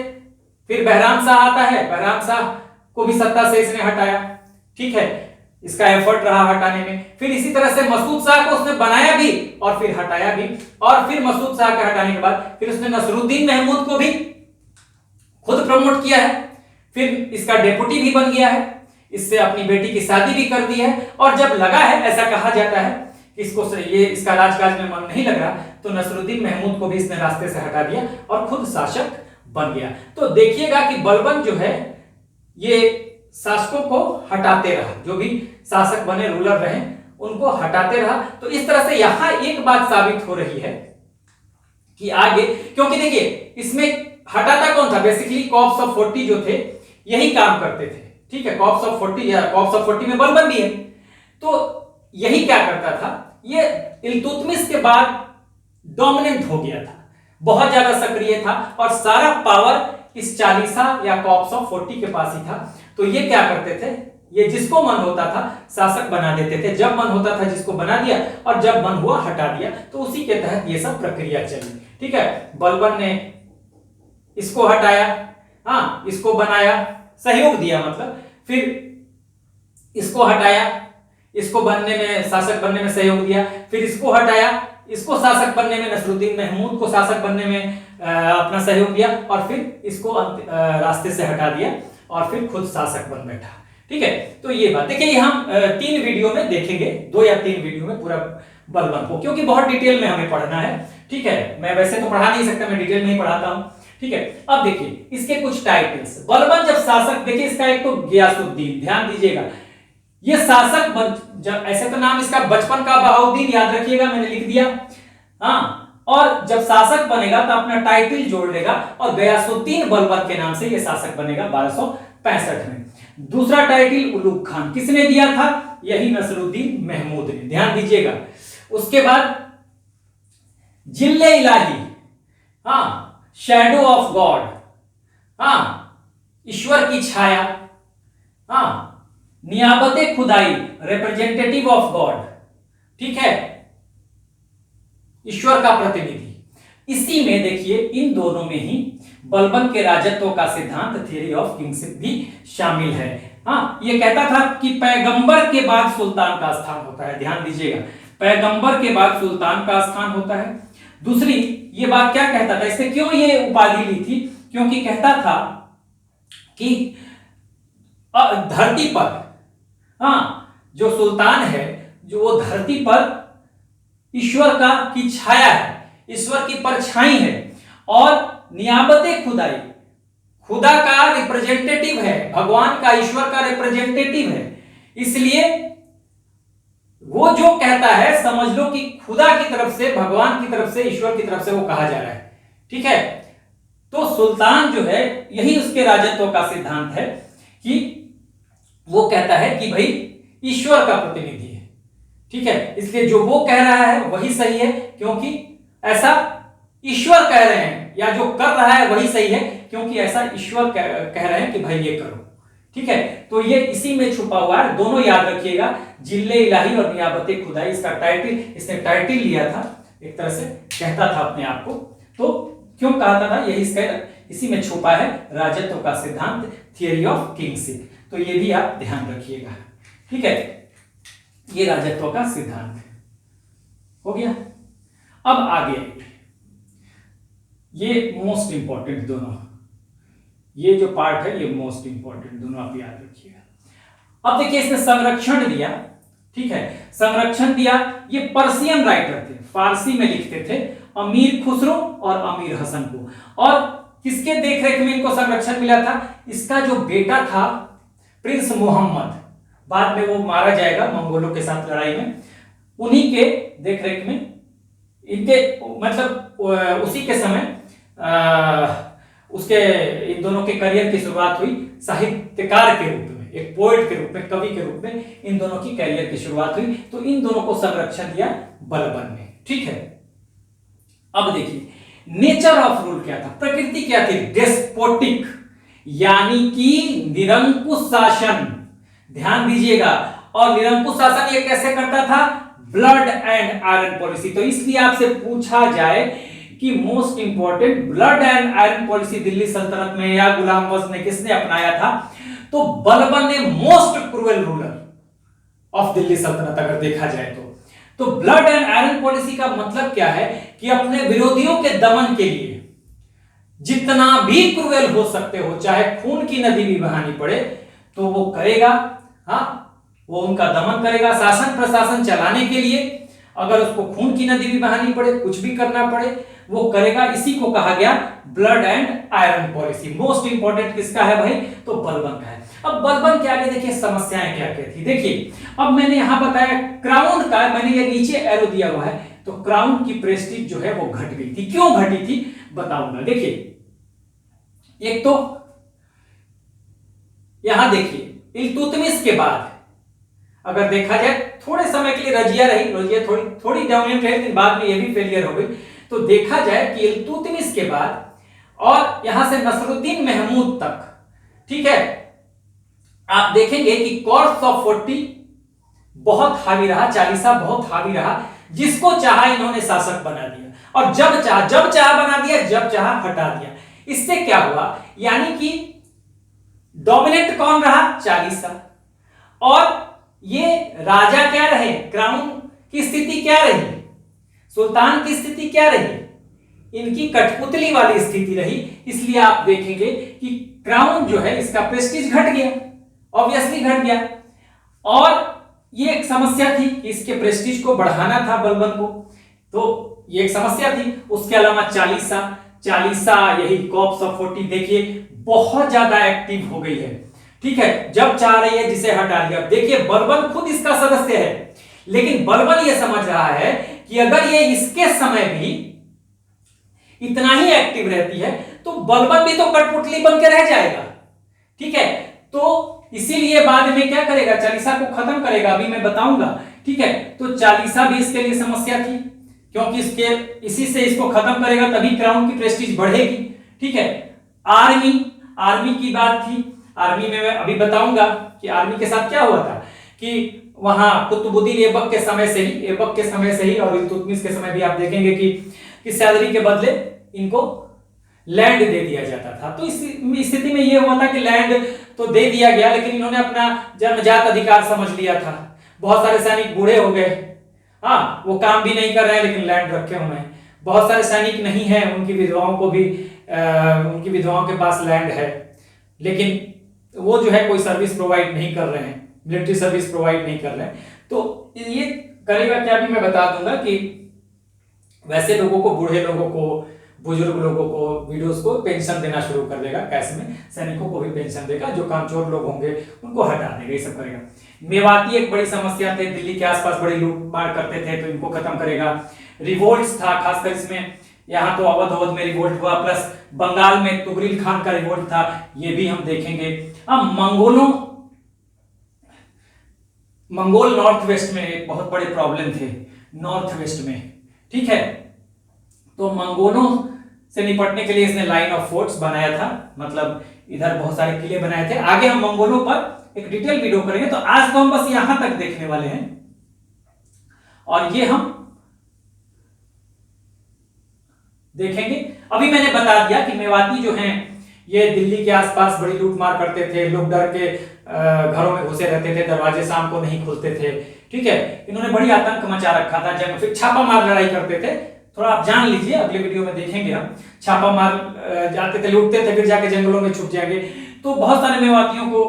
फिर बहराम शाह आता है, बहराम शाह को भी सत्ता से इसने हटाया, ठीक है, इसका एफर्ट रहा हटाने में। फिर इसी तरह से मसूद शाह को उसने बनाया भी और फिर हटाया भी, और फिर मसूद शाह के हटाने के बाद फिर उसने नसरुद्दीन महमूद को भी खुद प्रमोट किया है, फिर इसका डेपुटी भी बन गया है, इससे अपनी बेटी की शादी भी कर दी है। और जब लगा है, ऐसा कहा जाता है कि इसका राजकाज में मन नहीं लग रहा, तो नसरुद्दीन महमूद को भी इसने रास्ते से हटा दिया और खुद शासक बन गया। तो देखिएगा कि बलबन जो है ये शासकों को हटाते रहा, जो भी शासक बने, रूलर रहे, उनको हटाते रहा। तो इस तरह से यहां एक बात साबित हो रही है कि आगे, क्योंकि देखिए इसमें हटाता कौन था, बेसिकली कॉप्स ऑफ 40 जो थे यही काम करते थे, ठीक है, कॉप्स ऑफ 40 या कॉप्स ऑफ 40 में बलबन भी है, तो यही क्या करता था, ये इल्तुतमिश के बाद डोमिनेंट हो गया था, बहुत ज्यादा सक्रिय था और सारा पावर इस चालीसा या कॉप्स ऑफ 40 के पास ही था। तो ये क्या करते थे, ये जिसको मन होता था शासक बना देते थे, जब मन होता था जिसको बना दिया और जब मन हुआ हटा दिया। तो उसी के तहत ये सब प्रक्रिया चली, ठीक है। बलबन ने इसको हटाया, हाँ, इसको बनाया, सहयोग दिया मतलब, फिर इसको हटाया, इसको बनने में, शासक बनने में सहयोग दिया, फिर इसको हटाया, इसको शासक बनने में, नसरुद्दीन महमूद को शासक बनने में अपना सहयोग दिया, और फिर इसको रास्ते से हटा दिया और फिर खुद शासक बन बैठा, ठीक है। तो ये बात देखिए, हम 3 वीडियो में देखेंगे, 2 या 3 वीडियो में पूरा बलबन को, क्योंकि बहुत डिटेल में हमें पढ़ना है, ठीक है। मैं वैसे तो पढ़ा नहीं सकता, मैं डिटेल में ही पढ़ाता हूं, ठीक है। अब देखिए इसके कुछ टाइटल्स, बलबन जब शासक, देखिए इसका एक तो गियासुद्दीन, ध्यान दीजिएगा, ये शासक बन, जब ऐसे तो नाम इसका बचपन का बहाउद्दीन, याद रखिएगा, मैंने लिख दिया, हाँ। और जब शासक बनेगा तो अपना टाइटल जोड़ लेगा और गयासुद्दीन बलबन के नाम से ये शासक बनेगा 1265 में। दूसरा टाइटल उलूग खान, किसने दिया था, यही नसरुद्दीन महमूद ने, ध्यान दीजिएगा। उसके बाद जिल्ले इलाही, हाँ, शैडो ऑफ गॉड, हाँ, ईश्वर की छाया, हाँ, नियाबते खुदाई, रिप्रेजेंटेटिव ऑफ गॉड, ठीक है, ईश्वर का प्रतिनिधि। इसी में देखिए इन दोनों में ही बलबन के राजत्व का सिद्धांत, थ्योरी ऑफ किंगशिप भी शामिल है। हाँ, ये कहता था कि पैगंबर के बाद सुल्तान का स्थान होता है, ध्यान दीजिएगा, पैगंबर के बाद सुल्तान का स्थान होता है। दूसरी ये बात क्या कहता था, इससे क्यों ये उपाधि ली थी, क्योंकि कहता था कि धरती पर, हाँ, जो सुल्तान है, जो वो धरती पर ईश्वर का की छाया है, ईश्वर की परछाई है, और नियाबते खुदाई, खुदा का रिप्रेजेंटेटिव है, भगवान का, ईश्वर का रिप्रेजेंटेटिव है, इसलिए वो जो कहता है समझ लो कि खुदा की तरफ से, भगवान की तरफ से, ईश्वर की तरफ से वो कहा जा रहा है, ठीक है। तो सुल्तान जो है, यही उसके राजत्व का सिद्धांत है कि वो कहता है कि भाई ईश्वर का प्रतिनिधि है, ठीक है, इसलिए जो वो कह रहा है वही सही है, क्योंकि ऐसा ईश्वर कह रहे हैं, या जो कर रहा है वही सही है, क्योंकि ऐसा ईश्वर कह रहे हैं कि भाई ये करो, ठीक है। तो ये इसी में छुपा हुआ है, दोनों याद रखिएगा, जिल्ले इलाही और नियाबते खुदाई, इसका टाइटल, इसने टाइटल लिया था, एक तरह से कहता था अपने आप को। तो क्यों कहता था, यही इसका, इसी में छुपा है राजत्व का सिद्धांत, थियरी ऑफ किंगशिप। तो ये भी आप ध्यान रखिएगा, ठीक है, ये राजत्व का सिद्धांत हो गया। अब आगे ये मोस्ट इंपॉर्टेंट, दोनों ये जो पार्ट है ये मोस्ट इंपॉर्टेंट, दोनों आप याद रखिएगा। अब देखिए इसने संरक्षण दिया, ठीक है, संरक्षण दिया, ये पर्शियन राइटर थे, फारसी में लिखते थे, अमीर खुसरो और अमीर हसन को। और किसके देखरेख में इनको संरक्षण मिला था, इसका जो बेटा था प्रिंस मोहम्मद, बाद में वो मारा जाएगा मंगोलों के साथ लड़ाई में, उन्हीं के देखरेख में इनके, मतलब उसी के समय उसके, इन दोनों के करियर की शुरुआत हुई साहित्यकार के रूप में, एक पोएट के रूप में, कवि के रूप में इन दोनों की करियर की शुरुआत हुई। तो इन दोनों को संरक्षण दिया बलबन ने, ठीक है। अब देखिए नेचर ऑफ रूल क्या था, प्रकृति क्या थी, डेस्पोटिक, यानी कि निरंकुश शासन, ध्यान दीजिएगा। और निरंकुश शासन ये कैसे करता था, ब्लड एंड आयरन पॉलिसी। तो इसलिए आपसे पूछा जाए कि most important blood and iron policy Delhi सल्तनत में या गुलाम वंश ने किसने अपनाया था? तो बलबन ने most cruel ruler of Delhi सल्तनत अगर देखा जाए तो ब्लड एंड आयरन पॉलिसी का मतलब क्या है कि अपने विरोधियों के दमन के लिए जितना भी क्रूएल हो सकते हो, चाहे खून की नदी भी बहानी पड़े तो वो करेगा। हाँ, वो उनका दमन करेगा। शासन प्रशासन चलाने के लिए अगर उसको खून की नदी भी बहानी पड़े, कुछ भी करना पड़े, वो करेगा। इसी को कहा गया blood and iron policy. Most important किसका है भाई? तो बलबन का है। अब बलबन के आगे देखिए समस्याएं क्या क्या थी। देखिए अब मैंने यहां बताया क्राउन का, मैंने ये नीचे एरो दिया हुआ है, तो क्राउन की प्रेस्टीज जो है वो घट गई थी। क्यों घटी थी बताऊंगा। देखिए एक तो यहां देखिए इल्तुतमिश के बाद अगर देखा जाए थोड़े समय के लिए रजिया रही, रजिया थोड़ी डोमिनेंट रही, लेकिन बाद में ये भी फेलियर हो गई। तो देखा जाए कि इल्तुतमिश के बाद और यहां से नसरुद्दीन महमूद तक, ठीक है, आप देखेंगे कि कोर्स ऑफ 40 बहुत हावी रहा, चालीसा बहुत हावी रहा। जिसको चाहा इन्होंने शासक बना दिया और जब चाहा बना दिया, जब चाहा हटा दिया। इससे क्या हुआ, यानी कि डोमिनेंट कौन रहा? चालीसा। और ये राजा क्या रहे? क्राउन की स्थिति क्या रही? सुल्तान की स्थिति क्या रही? इनकी कठपुतली वाली स्थिति रही। इसलिए आप देखेंगे कि क्राउन जो है इसका प्रेस्टीज घट गया, ऑब्वियसली घट गया। और ये एक समस्या थी कि इसके प्रेस्टीज को बढ़ाना था बलबन को, तो ये एक समस्या थी। उसके अलावा चालीसा यही कॉर्प्स ऑफ 40 देखिए बहुत ज्यादा एक्टिव हो गई है, ठीक है, जब चाह रही है जिसे हटा दिया। देखिए बलबन खुद इसका सदस्य है, लेकिन बलबन ये समझ रहा है कि अगर ये इसके समय भी इतना ही एक्टिव रहती है तो बलबन भी तो कठपुतली बन के रह जाएगा, ठीक है। तो इसीलिए बाद में क्या करेगा? चालीसा को खत्म करेगा, अभी मैं बताऊंगा, ठीक है। तो चालीसा भी इसके लिए समस्या थी, क्योंकि इसी से इसको खत्म करेगा तभी क्राउन की प्रेस्टीज बढ़ेगी, ठीक है। आर्मी की बात थी। आर्मी में मैं अभी बताऊंगा कि आर्मी के साथ क्या हुआ था कि वहां कुतुबुद्दीन ऐबक के समय से ही और इल्तुतमिश के समय भी आप देखेंगे कि सैलरी के बदले इनको लैंड दे दिया जाता था। तो इस स्थिति में यह हुआ था कि लैंड तो दे दिया गया, लेकिन इन्होंने अपना जन्मजात अधिकार समझ लिया था। बहुत सारे सैनिक बूढ़े हो गए, हाँ, वो काम भी नहीं कर रहे हैं लेकिन लैंड रखे हुए हैं। बहुत सारे सैनिक नहीं है, उनकी विधवाओं के पास लैंड है, लेकिन वो जो है कोई सर्विस प्रोवाइड नहीं कर रहे हैं, मिलिट्री सर्विस प्रोवाइड नहीं कर रहे हैं। तो ये करेगा क्या भी मैं बता दूंगा कि वैसे लोगों को, बूढ़े लोगों को, बुजुर्ग लोगों को, विडोज को पेंशन देना शुरू कर देगा कैश में, सैनिकों को भी पेंशन देगा, जो कामचोर लोग होंगे उनको हटा देगा, ये सब करेगा। मेवाती एक बड़ी समस्या थे, दिल्ली के आसपास बड़ी लूटमार करते थे, तो इनको खत्म करेगा। रिवोल्ट्स था, खासकर इसमें यहाँ तो अवध में रिवोल्ट हुआ, प्लस बंगाल में तुगरिल खान का रिवोल्ट था, ये भी हम देखेंगे। अब मंगोल नॉर्थ वेस्ट में एक बहुत बड़े प्रॉब्लम थे, नॉर्थ वेस्ट में, ठीक है। तो मंगोलों से निपटने के लिए इसने लाइन ऑफ फोर्ट्स बनाया था, मतलब इधर बहुत सारे किले बनाए थे। आगे हम मंगोलों पर एक डिटेल वीडियो करेंगे, तो आज तो हम बस यहां तक देखने वाले हैं। और ये हम देखेंगे। अभी मैंने बता दिया कि मेवाती जो हैं ये दिल्ली के आसपास बड़ी लूटमार करते थे, लोग डर के घरों में घुसे रहते थे, दरवाजे शाम को नहीं खुलते थे, ठीक है। इन्होंने बड़ी आतंक मचा रखा था, जंग, फिर छापा मार लड़ाई करते थे। थोड़ा आप जान लीजिए, अगले वीडियो में देखेंगे हम। छापा मार जाते थे, लूटते थे, फिर जाके जंगलों में छुप जाएंगे। तो बहुत सारे मेवातियों को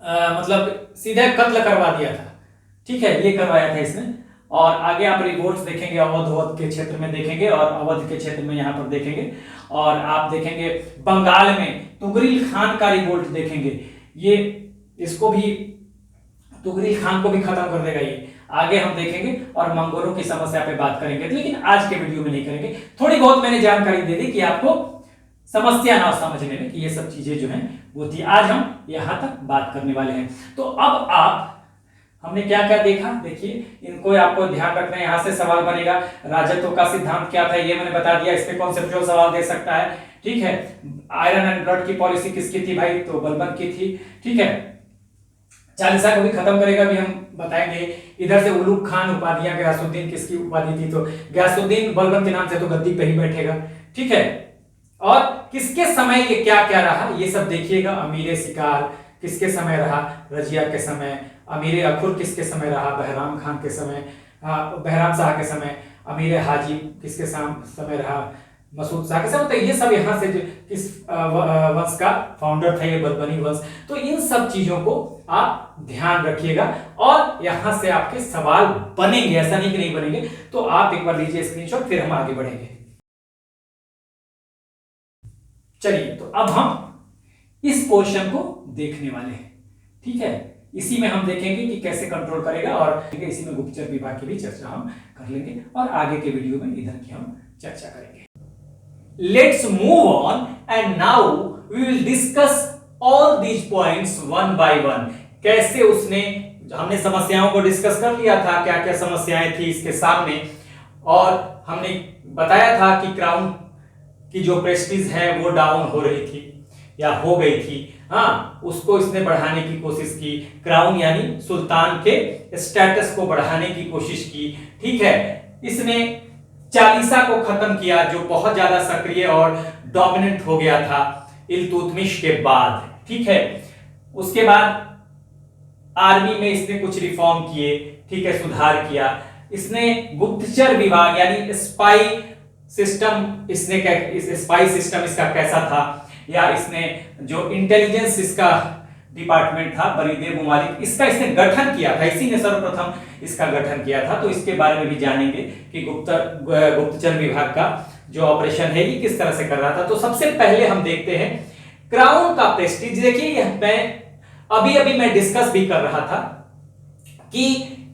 मतलब सीधे कत्ल करवा दिया था, ठीक है, ये करवाया था इसने। और आगे आप रिवोल्ट्स देखेंगे, अवध के क्षेत्र में देखेंगे और अवध के क्षेत्र में यहाँ पर देखेंगे। और आप देखेंगे बंगाल में तुगरिल खान का रिवोल्ट देखेंगे, ये इसको भी, तुगरिल खान को भी खत्म कर देगा ये, आगे हम देखेंगे। और मंगोलों की समस्या पे बात करेंगे, लेकिन आज के वीडियो में नहीं करेंगे। थोड़ी बहुत मैंने जानकारी दे दी कि आपको समस्या ना समझने में कि ये सब चीजें जो हैं वो थी। आज हम यहां तक बात करने वाले हैं। तो अब हमने क्या क्या देखा, देखिए इनको आपको ध्यान रखना है। यहां से सवाल बनेगा, राजत्व का सिद्धांत क्या था, ये मैंने बता दिया, इस पे कॉन्सेप्चुअल सवाल दे सकता है, ठीक है। आयरन एंड ब्लड की पॉलिसी किसकी थी भाई, तो बलबन की थी, ठीक है। चालीसा को भी खत्म करेगा भी हम बताएंगे। इधर से उलूग खान उपाधियां, गयासुद्दीन किसकी उपाधि थी, तो गयासुद्दीन बलबन के नाम से तो गद्दी पे ही बैठेगा, ठीक है। और किसके समय ये क्या क्या रहा ये सब देखिएगा। अमीर शिकार किसके समय रहा, रजिया के समय। अमीर अखुर किसके समय रहा, बहराम खान के समय, बहराम शाह के समय। अमीर हाजी किसके समय रहा, मसूद शाह के समय। तो ये सब यहाँ से किस वंश का फाउंडर था, ये बलबनी वंश। तो इन सब चीजों को आप ध्यान रखिएगा और यहां से आपके सवाल बनेंगे, ऐसा नहीं कि नहीं बनेंगे। तो आप एक बार लीजिए स्क्रीनशॉट, फिर हम आगे बढ़ेंगे। चलिए, तो अब हम इस पोर्शन को देखने वाले हैं, ठीक है। इसी में हम देखेंगे कि कैसे कंट्रोल करेगा और इसी में गुप्तचर विभाग की भी चर्चा हम कर लेंगे और आगे के वीडियो में इधर की हम चर्चा करेंगे। Let's move on and now we will discuss all these points one by one। कैसे उसने, हमने समस्याओं को डिस्कस कर लिया था, क्या क्या समस्याएं थी इसके सामने, और हमने बताया था कि क्राउन की जो प्रेस्टीज है वो डाउन हो रही थी या हो गई थी। हाँ, उसको इसने बढ़ाने की कोशिश की, क्राउन यानी सुल्तान के स्टेटस को बढ़ाने की कोशिश की, ठीक है। इसने चालीसा को खत्म किया जो बहुत ज्यादा सक्रिय और डोमिनेंट हो गया था इल्तुतमिश के बाद, ठीक है। उसके बाद आर्मी में इसने कुछ रिफॉर्म किए, ठीक है, सुधार किया। इसने गुप्तचर विभाग यानी स्पाई सिस्टम, स्पाई सिस्टम इसका कैसा था, या इसने जो इंटेलिजेंस इसका डिपार्टमेंट था बरीदे मुमालिक, इसका इसने गठन किया था, इसी ने सर्वप्रथम इसका गठन किया था। तो इसके बारे में भी जानेंगे कि गुप्तचर विभाग का जो ऑपरेशन है ये किस तरह से कर रहा था। तो सबसे पहले हम देखते हैं क्राउन का प्रेस्टीज। देखिए, मैं अभी मैं डिस्कस भी कर रहा था कि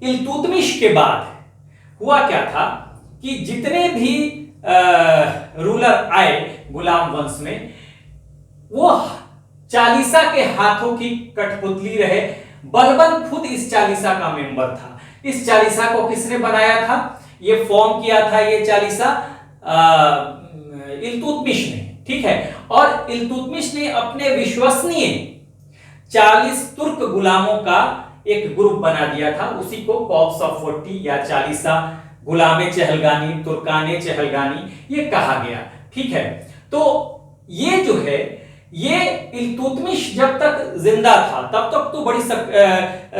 इल्तुतमिश के बाद हुआ क्या था कि जितने भी रूलर आए गुलाम वंश में, वो चालीसा के हाथों की कठपुतली रहे। बलबन खुद इस चालीसा का मेंबर था। इस चालीसा को किसने बनाया था, ये फॉर्म किया था ये चालीसा इल्तुतमिश ने, ठीक है। और इल्तुतमिश ने अपने विश्वसनीय 40 तुर्क गुलामों का एक ग्रुप बना दिया था, उसी को कॉप्स ऑफ 40 या चालीसा गुलामे चहलगानी, तुर्काने चहलगानी ये कहा गया, ठीक है। तो ये जो है, ये इल्तुतमिश जब तक जिंदा था तब तक तो बड़ी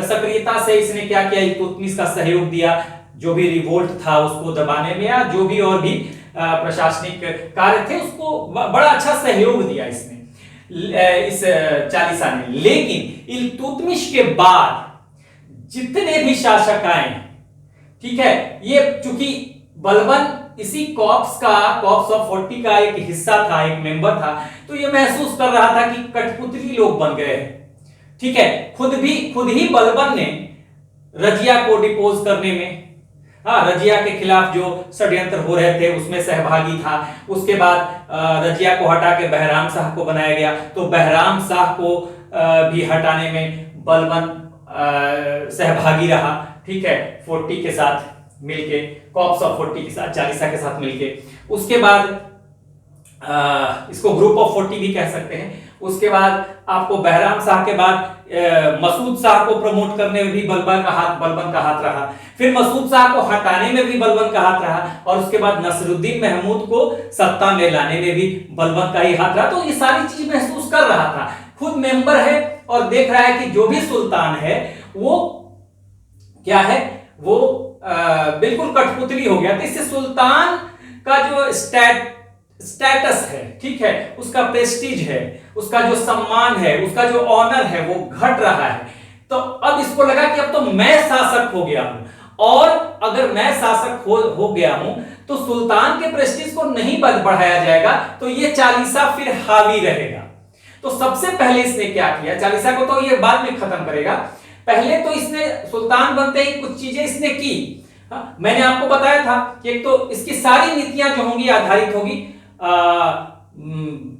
सक्रियता से इसने क्या किया, इल्तुतमिश का सहयोग दिया, जो भी रिवोल्ट था उसको दबाने में, या जो भी और भी प्रशासनिक कार्य थे उसको बड़ा अच्छा सहयोग दिया इसने, इस चालीसा ने। लेकिन इल्तुतमिश के बाद जितने भी शासक आए, ठीक है, ये चूंकि बलबन इसी कॉप्स ऑफ 40 का एक हिस्सा था, एक मेंबर था, तो ये महसूस कर रहा था कि कठपुतली लोग बन गए हैं, ठीक है। खुद ही बलबन ने रजिया को डिपोज करने में, रजिया के खिलाफ जो षड्यंत्र हो रहे थे उसमें सहभागी था। उसके बाद रजिया को हटा के बहराम शाह को बनाया गया, तो बहराम शाह को भी हटाने में बलबन सहभागी रहा, ठीक है, 40 के साथ मिलके, कॉप्स ऑफ 40 के साथ, चालीसा के साथ मिलके। उसके बाद इसको ग्रुप ऑफ 40 भी कह सकते हैं। उसके बाद आपको बहराम शाह के बाद मसूद शाह को प्रमोट करने में भी बलबन का हाथ रहा। फिर मसूद शाह को हटाने में भी बलबन का हाथ रहा, और उसके बाद नसरुद्दीन महमूद को सत्ता में लाने में भी बलबन का ही हाथ रहा। तो ये सारी चीज महसूस कर रहा था, खुद मेंबर है और देख रहा है कि जो भी सुल्तान है वो क्या है, वो बिल्कुल कठपुतली हो गया। तो इससे सुल्तान का जो स्टेटस है, ठीक है, उसका प्रेस्टीज है, उसका जो सम्मान है, उसका जो ऑनर है वो घट रहा है। तो अब इसको लगा कि अब तो मैं शासक हो गया हूं, और अगर मैं शासक हो गया हूं तो सुल्तान के प्रेस्टीज को नहीं बढ़ाया जाएगा, तो ये चालीसा फिर हावी रहेगा। तो सबसे पहले इसने क्या किया, चालीसा को तो ये बाद में खत्म करेगा, पहले तो इसने सुल्तान बनते ही कुछ चीजें इसने की। मैंने आपको बताया था कि एक तो इसकी सारी नीतियां जो होंगी आधारित होगी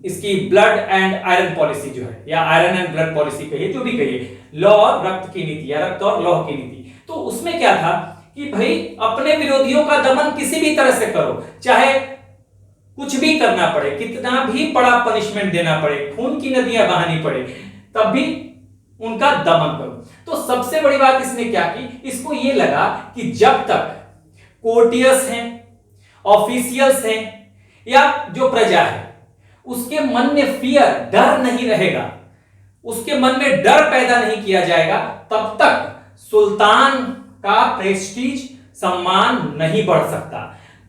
इसकी ब्लड एंड आयरन पॉलिसी जो है, या आयरन एंड ब्लड पॉलिसी कहिए, जो भी कहिए, लॉ और रक्त की नीति या रक्त और लौह की नीति। तो उसमें क्या था कि भाई अपने विरोधियों का दमन किसी भी तरह से करो, चाहे कुछ भी करना पड़े, कितना भी बड़ा पनिशमेंट देना पड़े, खून की नदियां बहानी पड़े, तब भी उनका दमन करो। तो सबसे बड़ी बात इसने क्या की, इसको ये लगा कि जब तक कोर्टियर्स हैं, ऑफिशियल्स हैं या जो प्रजा है उसके मन में फियर, डर नहीं रहेगा, उसके मन में डर पैदा नहीं किया जाएगा, तब तक सुल्तान का प्रेस्टीज, सम्मान नहीं बढ़ सकता।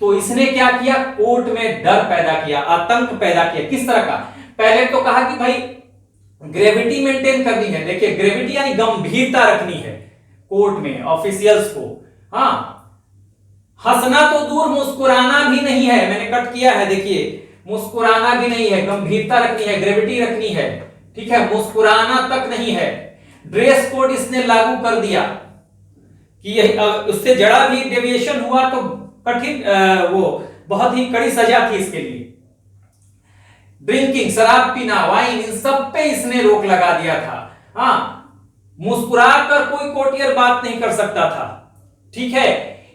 तो इसने क्या किया, कोर्ट में डर पैदा किया, आतंक पैदा किया। किस तरह का, पहले तो कहा कि भाई ग्रेविटी मेंटेन करनी है। देखिए ग्रेविटी यानी गंभीरता रखनी है कोर्ट में ऑफिशियल्स को। हाँ, हंसना तो दूर, मुस्कुराना भी नहीं है, मैंने कट किया है, देखिए मुस्कुराना भी नहीं है, गंभीरता रखनी है, ग्रेविटी रखनी है, ठीक है, मुस्कुराना तक नहीं है। ड्रेस कोड इसने लागू कर दिया कि उससे जरा भी डेविएशन हुआ तो कठिन, वो बहुत ही कड़ी सजा थी इसके लिए। ड्रिंकिंग, शराब पीना, वाइन, इन सब पे इसने रोक लगा दिया था। हाँ, मुस्कुरा कर कोई कोर्टियर बात नहीं कर सकता था, ठीक है।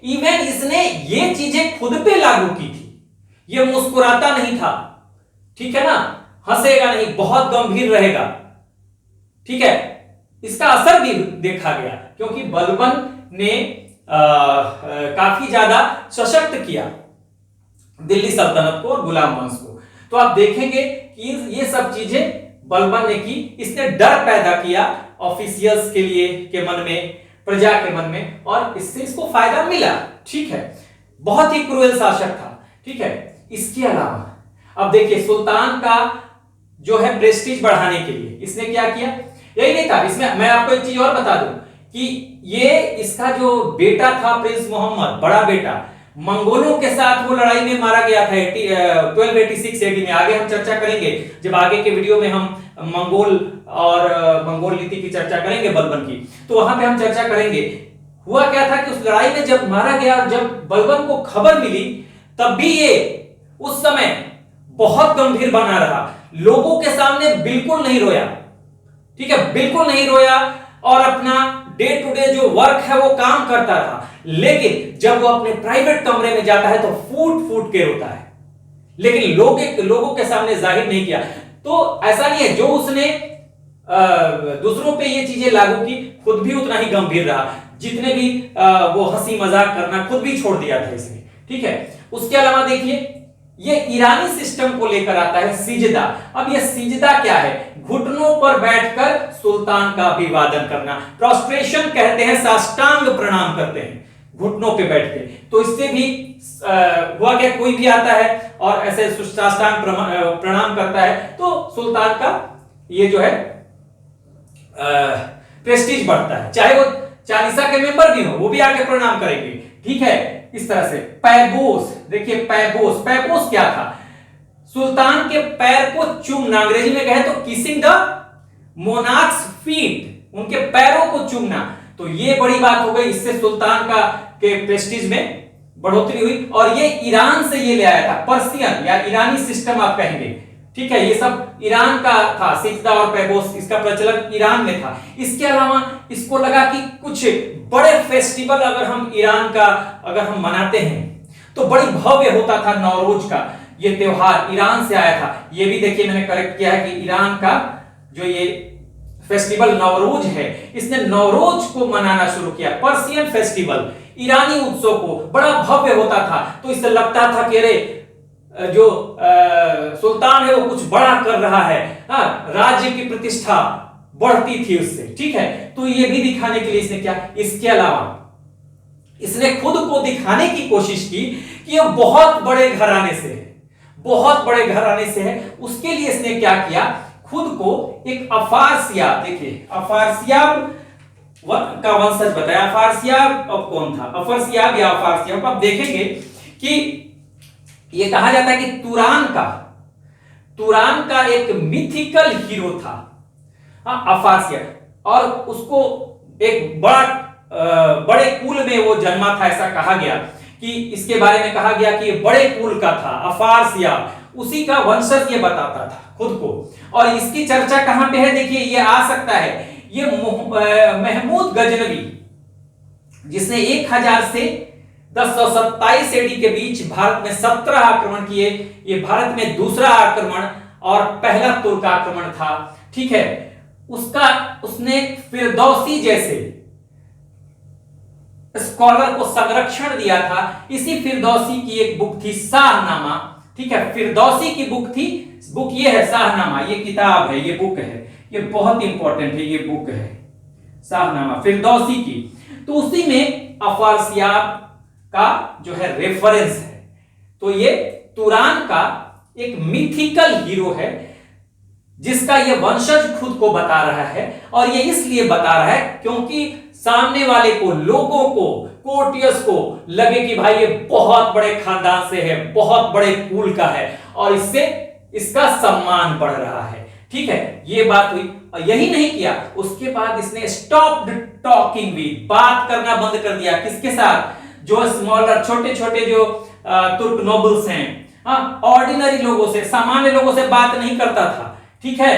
इवन इसने ये चीजें खुद पे लागू की थी, ये मुस्कुराता नहीं था, ठीक है ना, हंसेगा नहीं, बहुत गंभीर रहेगा, ठीक है। इसका असर भी देखा गया क्योंकि बलबन ने काफी ज्यादा सशक्त किया दिल्ली सल्तनत को और गुलाम वंश को। तो आप देखेंगे कि ये सब चीजें बलबन ने की, इसने डर पैदा किया ऑफिशियल्स के लिए, के मन में, प्रजा के मन में, और इससे इसको फायदा मिला, ठीक है। बहुत ही क्रूएल शासक था, ठीक है। इसके अलावा अब देखिए सुल्तान का जो है प्रेस्टीज बढ़ाने के लिए इसने क्या किया, यही नहीं था, इसमें मैं आपको एक चीज और बता दूं कि ये इसका जो बेटा था प्रिंस मोहम्मद, बड़ा बेटा, मंगोलों के साथ वो लड़ाई में मारा गया था 1286 एडी में। आगे हम चर्चा करेंगे, जब आगे के वीडियो में हम मंगोल और मंगोल नीति की चर्चा करेंगे बलबन की, तो वहां पे हम चर्चा करेंगे। हुआ क्या था कि उस लड़ाई में जब मारा गया, जब बलबन को खबर मिली, तब भी ये उस समय बहुत गंभीर बना रहा, लोगों के सामने बिल्कुल नहीं रोया, ठीक है, बिल्कुल नहीं रोया, और अपना डे टू डे जो वर्क है वो काम करता रहा। लेकिन जब वो अपने प्राइवेट कमरे में जाता है तो फूट फूट के रोता है, लेकिन लोगों के सामने जाहिर नहीं किया। तो ऐसा नहीं है, जो उसने दूसरों पे ये चीजें लागू की, खुद भी उतना ही गंभीर रहा, जितने भी वो हंसी मजाक करना खुद भी छोड़ दिया था इसने, ठीक है। उसके अलावा देखिए ये ईरानी सिस्टम को लेकर आता है सिजदा। अब ये सिजदा क्या है, घुटनों पर बैठकर सुल्तान का अभिवादन करना, प्रोस्ट्रेशन कहते हैं, साष्टांग प्रणाम करते हैं घुटनों पे बैठ के। तो इससे भी हुआ क्या, कोई भी आता है और ऐसे साष्टांग प्रणाम करता है तो सुल्तान का ये जो है प्रेस्टीज बढ़ता है, चाहे वो चालीसा के मेंबर भी हो, वो भी आके प्रणाम करेंगे, ठीक है। इस तरह से पैबोस, देखिए पैबोस, पैबोस क्या था, सुल्तान के पैर को चूमना, अंग्रेजी में कहे तो किसिंग द मोनार्क्स फीट, उनके पैरों को चूमना। तो ये बड़ी बात हो गई, इससे सुल्तान का के प्रेस्टीज में बढ़ोतरी हुई। और ये ईरान से ये ले आया था, पर्सियन या ईरानी सिस्टम आप कहेंगे, ठीक है, ये सब ईरान का था, सिजदा और पैबोस, इसका प्रचलन ईरान में था। इसके अलावा इसको लगा कि कुछ बड़े फेस्टिवल अगर हम ईरान का अगर हम मनाते हैं तो बड़ी भव्य होता था। नौरोज का ये त्योहार ईरान से आया था, ये भी देखिए मैंने करेक्ट किया है कि ईरान का जो ये फेस्टिवल नौरोज है, इसने नौरोज को मनाना शुरू किया, पर्सियन फेस्टिवल, ईरानी उत्सव को बड़ा भव्य होता था। तो इससे लगता था कि अरे जो सुल्तान है वो कुछ बड़ा कर रहा है, राज्य की प्रतिष्ठा बढ़ती थी उससे, ठीक है। तो ये भी दिखाने के लिए इसने क्या, इसके अलावा इसने खुद को दिखाने की कोशिश की कि ये बहुत बड़े घराने से है, बहुत बड़े घराने से है। उसके लिए इसने क्या किया, खुद को एक अफारसियाब, देखिए अफारसियाब का वंशज बताया। अफारसियाब अब कौन था, अफारसियाब या अफारसियाब, आप देखेंगे कि ये कहा जाता है कि तुरान का एक मिथिकल हीरो था, अफारसियाब, और उसको एक बड़े कुल में वो जन्मा था, ऐसा कहा गया कि इसके बारे में कहा गया कि ये बड़े कुल का था अफारसियाब, उसी का वंशज ये बताता था खुद को। और इसकी चर्चा कहां पे है, देखिए ये आ सकता है, ये महमूद गजनवी, जिसने 1000 से 1027 एडी के बीच भारत में 17 आक्रमण किए। ये भारत में दूसरा आक्रमण और पहला तुर्क आक्रमण था, ठीक है। उसने फिरदौसी जैसे स्कॉलर को संरक्षण दिया था। इसी फिरदौसी की एक बुक थी शाहनामा, ठीक है, फिरदौसी की बुक थी, बुक ये है शाहनामा, ये किताब है, ये बुक है, ये बहुत इंपॉर्टेंट है, ये बुक है शाहनामा फिरदौसी की। तो उसी में अफारसियाब का जो है रेफरेंस है। तो ये तुरान का एक मिथिकल हीरो है जिसका ये वंशज खुद को बता रहा है, और ये इसलिए बता रहा है क्योंकि सामने वाले को, लोगों को, कोर्टियस को लगे कि भाई ये बहुत बड़े खानदान से है, बहुत बड़े कुल का है, और इससे इसका सम्मान बढ़ रहा है। ठीक है, ये बात हुई। और यही नहीं किया, उसके बाद इसने स्टॉप्ड टॉकिंग विद, बात करना बंद कर दिया। किसके साथ? जो स्मॉलर, छोटे छोटे जो तुर्क नोबल्स हैं, ऑर्डिनरी लोगों से, सामान्य लोगों से बात नहीं करता था। ठीक है,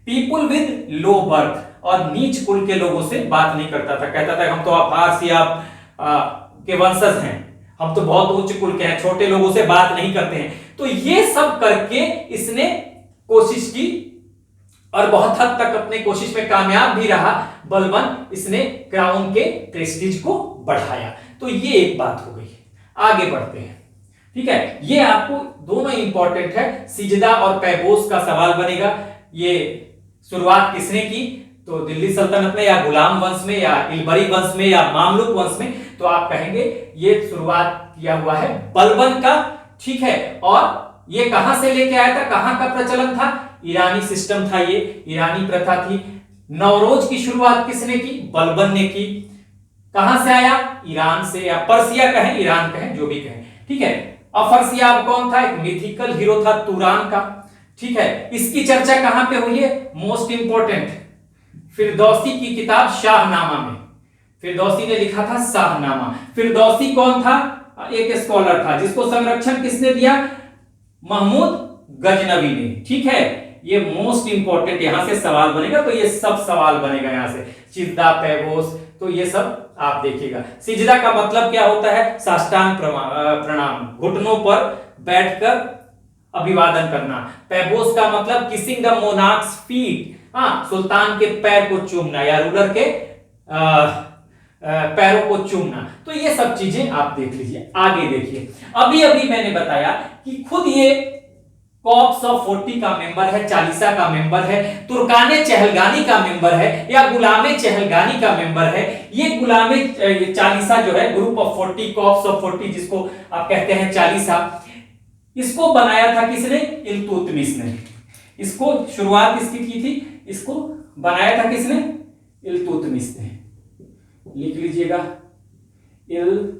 पीपुल विद लो बर्थ, और नीच कुल के लोगों से बात नहीं करता था। कहता था हम तो अफारसियाब के वंशज हैं, हम तो बहुत उच्च कुल के हैं, छोटे लोगों से बात नहीं करते हैं। तो ये सब करके इसने कोशिश की और बहुत हद तक अपने कोशिश में कामयाब भी रहा। बलबन इसने क्राउन के प्रेस्टीज को बढ़ाया। तो ये एक बात हो गई। आगे बढ़ते हैं। ठीक है, ये आपको दोनों इंपॉर्टेंट है, सिजदा और पैबोस का सवाल बनेगा। ये शुरुआत किसने की? तो दिल्ली सल्तनत में, या गुलाम वंश में, या इलबरी वंश में, या मामलुक वंश में? तो आप कहेंगे ये शुरुआत किया हुआ है बलबन का। ठीक है, और ये कहां से लेके आया था, कहां का प्रचलन था? ईरानी सिस्टम था, ये ईरानी प्रथा थी। नवरोज की शुरुआत किसने की? बलबन ने की। कहां से आया? ईरान से, या पर्सिया कहें, ईरान कहें, जो भी कहें। ठीक है, अफरसियाब कौन था? एक मिथिकल हीरो था तुरान का। ठीक है, इसकी चर्चा कहां पे हुई है? मोस्ट इंपॉर्टेंट, फिरदौसी की किताब शाहनामा में। फिरदौसी ने लिखा था शाहनामा। फिरदौसी कौन था? एक स्कॉलर था जिसको संरक्षण किसने दिया? महमूद गजनवी ने। ठीक है, ये मोस्ट इंपॉर्टेंट यहां से सवाल बनेगा। तो ये सब सवाल बनेगा यहां से, सिजदा, पैबोस, तो ये सब आप देखिएगा। सिजदा का मतलब क्या होता है? साष्टांग प्रणाम, घुटनों पर बैठकर अभिवादन करना। पैबोस का मतलब किसिंग द मोनार्क्स फीट, सुल्तान के पैर को चूमना, या रूलर के पैरों को चूमना। तो ये सब चीजें आप देख लीजिए। आगे देखिए, अभी अभी मैंने बताया कि खुद ये कॉप्स ऑफ 40 का मेंबर है, चालीसा का मेंबर है, तुर्काने चहलगानी का मेंबर है, या गुलामे चहलगानी का मेंबर है। ये गुलामे चालीसा जो है, ग्रुप ऑफ 40, कॉप्स ऑफ 40, जिसको आप कहते हैं चालीसा, इसको बनाया था किसने? इल्तुतमिश ने। इसको शुरुआत इसकी की थी, इसको बनाया था किसने? इल्तुतमिश ने। लिख लीजिएगा, इल्तुतमिश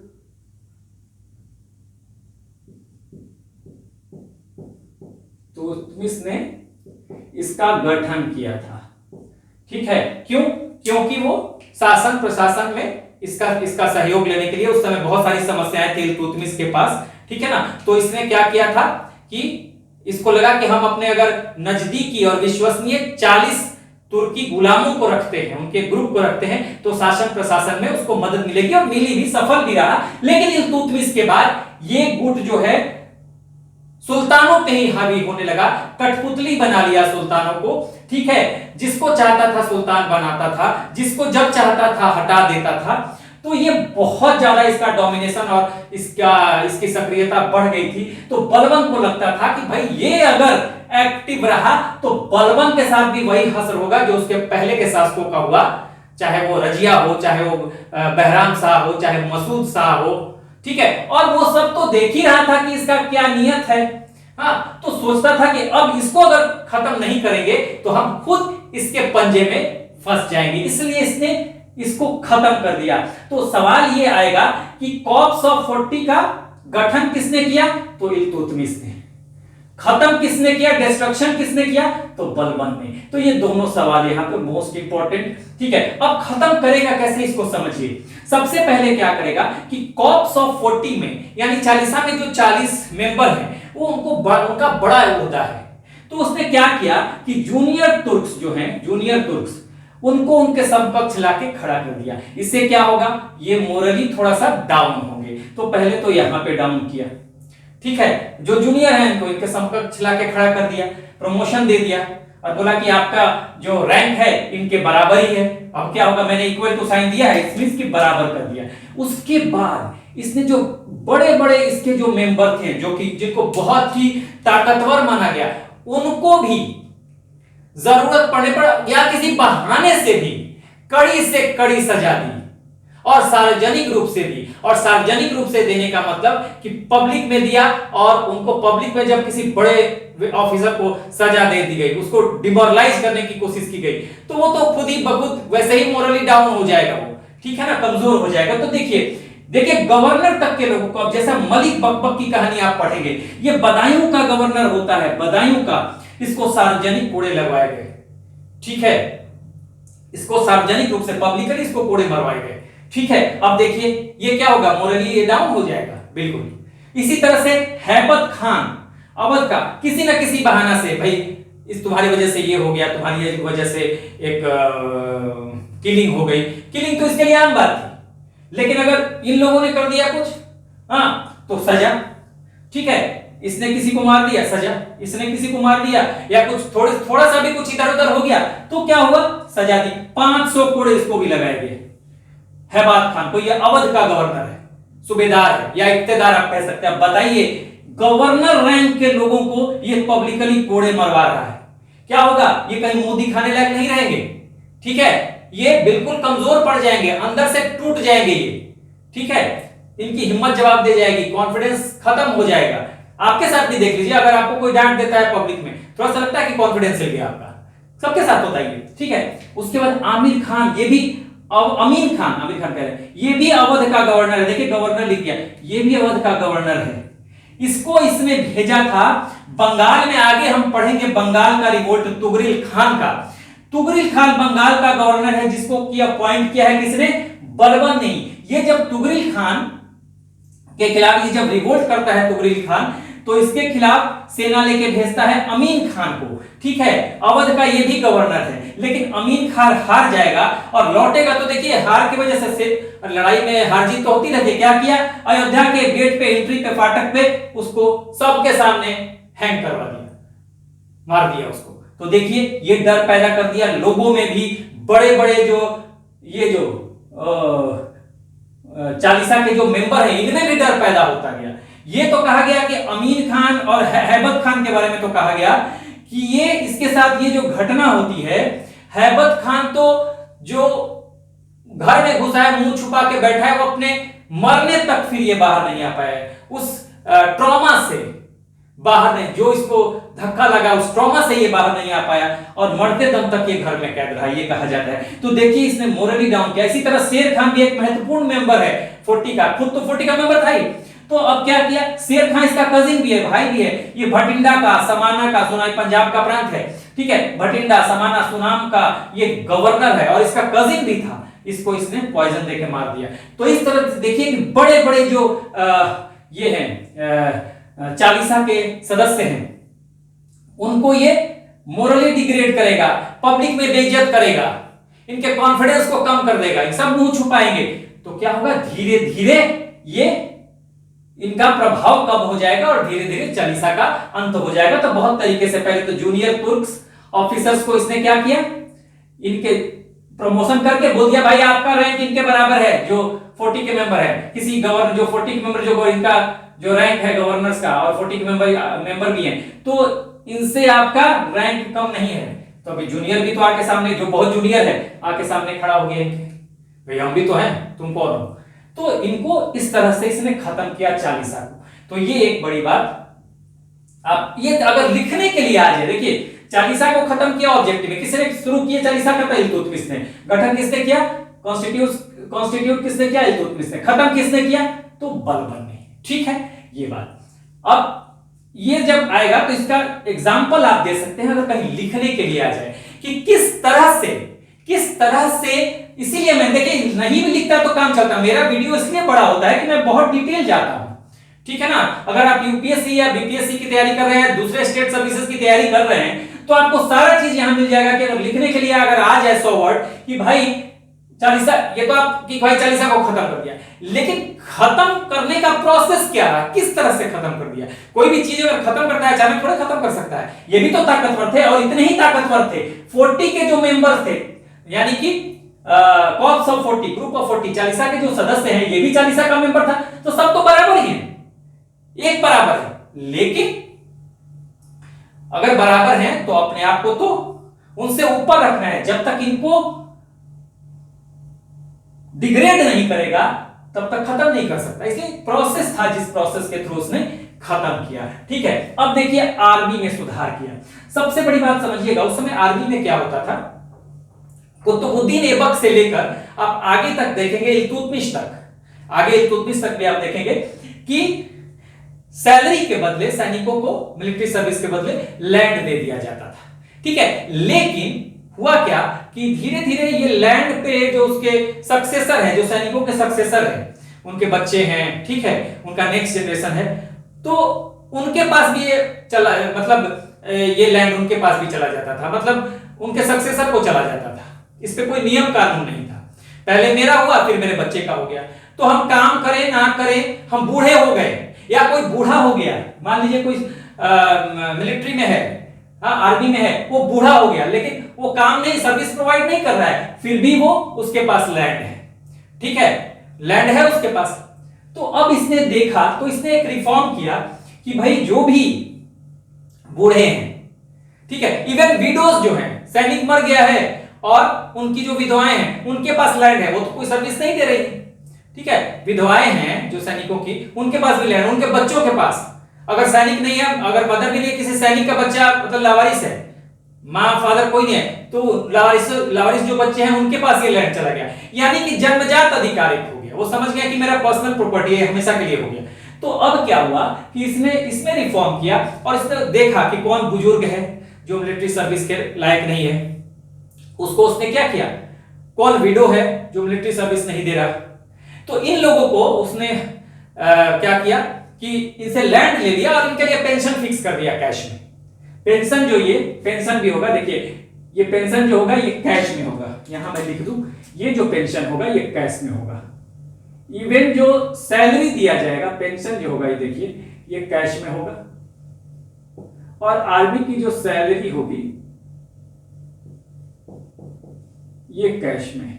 ने इसका गठन किया था। ठीक है, क्यों? क्योंकि वो शासन प्रशासन में इसका सहयोग लेने के लिए उस समय बहुत सारी समस्याएं थी इल्तुतमिश के पास। ठीक है ना, तो इसने क्या किया था कि इसको लगा कि हम अपने अगर नजदीकी और विश्वसनीय 40 तुर्की गुलामों को रखते हैं, उनके ग्रुप को रखते हैं, तो शासन प्रशासन में उसको मदद मिलेगी, और मिली भी, सफल भी रहा। लेकिन इल्तुतमिश के बाद ये गुट जो है सुल्तानों पे ही हावी होने लगा, कठपुतली बना लिया सुल्तानों को। ठीक है, जिसको चाहता था सुल्तान बनाता था, जिसको जब चाहता था हटा देता था। तो ये बहुत ज्यादा इसका डोमिनेशन और इसकी सक्रियता बढ़ गई थी। तो बलबन को लगता था कि भाई ये अगर एक्टिव रहा तो बलबन के साथ भी वही हश्र होगा जो उसके पहले के शासकों का हुआ, चाहे वो रजिया हो, चाहे वो बहराम शाह हो, चाहे मसूद शाह हो। ठीक है, और वो सब तो देख ही रहा था कि इसका क्या नियत है। तो सोचता था कि अब इसको अगर खत्म नहीं करेंगे तो हम खुद इसके पंजे में फंस जाएंगे, इसलिए इसने इसको खत्म कर दिया। तो सवाल ये आएगा कि कॉप्स ऑफ 40 का गठन किसने किया? तो इल्तुतमिश ने। खत्म किसने किया, डिस्ट्रक्शन किसने किया? तो बलबन ने। तो ये दोनों सवाल यहाँ पे मोस्ट इंपॉर्टेंट। ठीक है, अब खत्म करेगा कैसे, इसको समझिए। सबसे पहले क्या करेगा कि कॉप्स ऑफ 40 में, यानी चालीसा में जो 40 मेंबर हैं, वो उनका बड़ा ओहदा है। तो उसने क्या किया कि जूनियर तुर्क्स जो हैं, जूनियर तुर्क्स, उनको उनके समकक्ष लाके खड़ा कर दिया। इससे क्या होगा, ये मोरली थोड़ा सा डाउन होंगे। तो पहले तो यहां पे डाउन किया। ठीक है, जो जूनियर हैं इनको इनके समकक्ष लाके खड़ा कर दिया, प्रमोशन दे दिया। और बोला कि आपका जो रैंक है इनके बराबर ही है। अब क्या होगा, मैंने इक्वल टू साइन दिया है, इसमें इसके बराबर कर दिया। उसके बाद इसने जो बड़े बड़े इसके जो मेंबर थे, जो कि जिनको बहुत ही ताकतवर माना गया, उनको भी जरूरत पड़ने पर या किसी बहाने से भी कड़ी से कड़ी सजा दी, और सार्वजनिक रूप से दी। और सार्वजनिक रूप से देने का मतलब कि पब्लिक में दिया, और उनको पब्लिक में जब किसी बड़े ऑफिसर को सजा दे दी गई, उसको डिमोरलाइज करने की कोशिश की गई, तो वो तो खुद ही बखुद वैसे ही मोरली डाउन हो जाएगा वो, ठीक है ना, कमजोर हो जाएगा। तो देखिए गवर्नर तक के लोगों को, अब जैसा मलिक बकबक की कहानी आप पढ़ेंगे, ये बदायूं का गवर्नर होता है, बदायूं का, इसको सार्वजनिक कोड़े लगवाए गए, ठीक है, इसको सार्वजनिक रूप से पब्लिकली इसको कोड़े मरवाए गए, ठीक है। अब देखिए ये क्या होगा, मोरली ये डाउन हो जाएगा, बिल्कुल। इसी तरह से हैबत खान अवध का, किसी ना किसी बहाना से, भाई इस तुम्हारी वजह से ये हो गया, तुम्हारी वजह से एक किलिंग हो गई, किलिंग तो इसके लिए आम बात थी, लेकिन अगर इन लोगों ने कर दिया कुछ, हाँ, तो सजा, ठीक है। इसने किसी को मार दिया, सजा, इसने किसी को मार दिया, या कुछ थोड़ा सा भी कुछ इधर उधर हो गया, तो क्या हुआ, सजा दी। 500 कोड़े इसको भी लगाए गए, हैबात खान को। ये अवध का गवर्नर है, सूबेदार है या इक्तेदार आप कह सकते हैं। बताइए गवर्नर रैंक के लोगों को ये पब्लिकली कोड़े मरवा रहा है, क्या होगा, ये कहीं मुंह दिखाने लायक नहीं रहेंगे, ठीक है, ये बिल्कुल कमजोर पड़ जाएंगे, अंदर से टूट जाएंगे ये, ठीक है, इनकी हिम्मत जवाब दे जाएगी, कॉन्फिडेंस खत्म हो जाएगा। आपके साथ भी देख लीजिए, अगर आपको कोई डांट देता है पब्लिक में, थोड़ा सा लगता है कि कॉन्फिडेंस हिल गया आपका, सबके साथ होता है, ठीक है। उसके बाद आमिर खान, ये भी आमिर खान कह रहे हैं, ये भी अवध का गवर्नर है। देखिए गवर्नर लिख दिया, ये भी अवध का गवर्नर है। इसको इसने भेजा था बंगाल में, आगे हम पढ़ेंगे बंगाल का रिवोल्ट तुगरिल खान का। तुगरिल खान बंगाल का गवर्नर है, जिसको की अपॉइंट किया है किसने, बलबन ने। ये जब तुगरिल खान के खिलाफ ये जब रिवोल्ट करता है तुगरिल खान, तो इसके खिलाफ सेना लेके भेजता है अमीन खान को, ठीक है। अवध का ये भी गवर्नर है, लेकिन अमीन खान हार जाएगा और लौटेगा, तो देखिए हार की वजह से लड़ाई में हार जीत तो होती रहती है। क्या किया, अयोध्या के गेट पे, एंट्री पे, फाटक पे उसको सबके सामने हैंग करवा दिया, मार दिया उसको। तो देखिए ये डर पैदा कर दिया लोगों में भी, बड़े बड़े जो ये जो चालीसा के जो मेंबर हैं, इनमें भी डर पैदा होता गया। ये तो कहा गया कि अमीन खान और हैबत खान के बारे में तो कहा गया कि ये इसके साथ ये जो घटना होती है, हैबत खान तो जो घर में घुसा है, मुंह छुपा के बैठा है, वो अपने मरने तक फिर ये बाहर नहीं आ पाया, उस ट्रॉमा से बाहर नहीं, जो इसको धक्का लगा उस ट्रॉमा से ये बाहर नहीं आ पाया, और मरते दम तक ये घर में कैद रहा, ये कहा जाता है। तो देखिए इसने मोरली डाउन किया। इसी तरह शेर खान भी एक महत्वपूर्ण मेंबर है 40 का, खुद तो 40 का मेंबर था ही, तो अब क्या किया, शेर खान इसका कजिन भी है, भाई भी है। ये भटिंडा का, समाना का, सुनाई पंजाब का प्रांत है, ठीक है, भटिंडा, समाना, सुनाम का ये गवर्नर है, और इसका कजिन भी था, इसको इसने पॉइजन देके मार दिया। तो इस तरह देखिए कि बड़े बड़े जो ये हैं चालीसा के सदस्य हैं, उनको ये मोरली डिग्रेड करेगा, पब्लिक में बेइज्जत करेगा, इनके कॉन्फिडेंस को कम कर देगा, इन सब मुंह छुपाएंगे। तो क्या होगा, धीरे धीरे ये इनका प्रभाव कम हो जाएगा और धीरे धीरे चालीसा का अंत हो जाएगा। तो बहुत तरीके से पहले तो जूनियर तुर्क्स ऑफिसर्स को इसने क्या किया, इनके प्रमोशन करके बोल दिया भाई आपका रैंक इनके बराबर है, जो 40 के मेंबर है। किसी गवर्नर जो 40 के मेंबर जो इनका जो रैंक है गवर्नर्स का, और 40 के मेंबर भी हैं, तो इनसे आपका रैंक कम नहीं है। तो अभी जूनियर भी तो आके सामने, जो बहुत जूनियर है, आके सामने खड़ा हो गया भाई हम भी तो हैं, तुम कौन हो। तो इनको इस तरह से इसने खत्म किया चालीसा को। तो ये एक बड़ी बात, आप ये अगर लिखने के लिए आ जाए, देखिए चालीसा को खत्म किया ऑब्जेक्टिव में, किसने शुरू किया चालीसा का, इल्तुतमिश ने। गठन किसने किया, कॉन्स्टिट्यूट किसने किया, इल्तुतमिश ने। खत्म किसने किया, तो बलबन ने, ठीक है, ये बात। अब ये जब आएगा तो इसका एग्जाम्पल आप दे सकते हैं, अगर कहीं लिखने के लिए आ जाए कि किस तरह से, इसीलिए मैं देखिए नहीं भी लिखता तो काम चलता। मेरा वीडियो इसलिए बड़ा होता है कि मैं बहुत डिटेल जाता हूं, ठीक है ना। अगर आप यूपीएससी या बीपीएससी की तैयारी कर रहे हैं, दूसरे स्टेट सर्विसेज की तैयारी कर रहे हैं, तो आपको सारा चीज यहां मिल जाएगा कि अगर लिखने के लिए अगर आ जाए 100 वर्ड कि भाई चालीसा, ये तो आपकी भाई चालीसा को खत्म कर दिया, लेकिन खत्म करने का प्रोसेस क्या रहा, किस तरह से खत्म कर दिया। कोई भी चीज अगर खत्म करता है अचानक थोड़ा खत्म कर सकता है। ये भी तो ताकतवर थे और इतने ही ताकतवर थे 40 के जो मेंबर थे, यानी कि corps of 40, group of 40, Chalisa के जो सदस्य हैं ये भी चालीसा का मेंबर था, तो सब तो बराबर ही है, एक बराबर है। लेकिन अगर बराबर हैं तो अपने आप को तो उनसे ऊपर रखना है, जब तक इनको डिग्रेड नहीं करेगा तब तक खत्म नहीं कर सकता। इसलिए प्रोसेस था जिस प्रोसेस के थ्रू उसने खत्म किया। ठीक है, अब देखिए आर्मी में सुधार किया। सबसे बड़ी बात समझिएगा, उस समय आर्मी में क्या होता था, कुतुबुद्दीन ऐबक से लेकर आप आगे तक देखेंगे इल्तुतमिश तक, आगे इल्तुतमिश तक भी आप देखेंगे कि सैलरी के बदले सैनिकों को मिलिट्री सर्विस के बदले लैंड दे दिया जाता था। ठीक है, लेकिन हुआ क्या कि धीरे धीरे ये लैंड पे जो उसके सक्सेसर हैं, जो सैनिकों के सक्सेसर हैं, उनके बच्चे हैं, ठीक है, उनका नेक्स्ट जनरेशन है, तो उनके पास भी ये चला, मतलब ये लैंड उनके पास भी चला जाता था, मतलब उनके सक्सेसर को चला जाता था। इस पे कोई नियम कानून नहीं था। पहले मेरा हुआ फिर मेरे बच्चे का हो गया, तो हम काम करें ना करें, हम बूढ़े हो गए या कोई बूढ़ा हो गया, मान लीजिए कोई मिलिट्री में है, हाँ आर्मी में है, वो बूढ़ा हो गया लेकिन वो काम नहीं, सर्विस प्रोवाइड नहीं कर रहा है, फिर भी वो उसके पास लैंड है। ठीक है, लैंड है उसके पास। तो अब इसने देखा, तो इसने एक रिफॉर्म किया कि भाई जो भी बूढ़े हैं, ठीक है, इवन विडोज जो हैं, सैनिक मर गया है और उनकी जो विधवाएं हैं उनके पास लैंड है, वो तो कोई सर्विस नहीं दे रही, ठीक है, विधवाएं हैं जो सैनिकों की, उनके पास भी लैंड, उनके बच्चों के पास, अगर सैनिक नहीं है, अगर मदर भी नहीं है, किसी सैनिक का बच्चा मतलब लावारिस है, माँ फादर कोई नहीं है, तो लावारिस जो बच्चे हैं उनके पास ये लैंड चला गया, यानी कि जन्मजात अधिकारिक हो गया। वो समझ गया कि मेरा पर्सनल प्रॉपर्टी है, हमेशा के लिए हो गया। तो अब क्या हुआ कि इसने इसमें रिफॉर्म किया और इसने देखा कि कौन बुजुर्ग है जो मिलिट्री सर्विस के लायक नहीं है, उसको उसने क्या किया, कौन विडो है जो मिलिट्री सर्विस नहीं दे रहा, तो इन लोगों को उसने क्या किया कि इनसे लैंड ले लिया और इनके लिए पेंशन फिक्स कर दिया कैश में। पेंशन जो ये पेंशन भी होगा, देखिए ये पेंशन जो होगा ये कैश में होगा, यहां मैं लिख दूं, ये जो पेंशन होगा ये कैश में होगा। इवन जो सैलरी दिया जाएगा, पेंशन जो होगा ये देखिए ये कैश में होगा, और आर्मी की जो सैलरी होगी ये कैश में,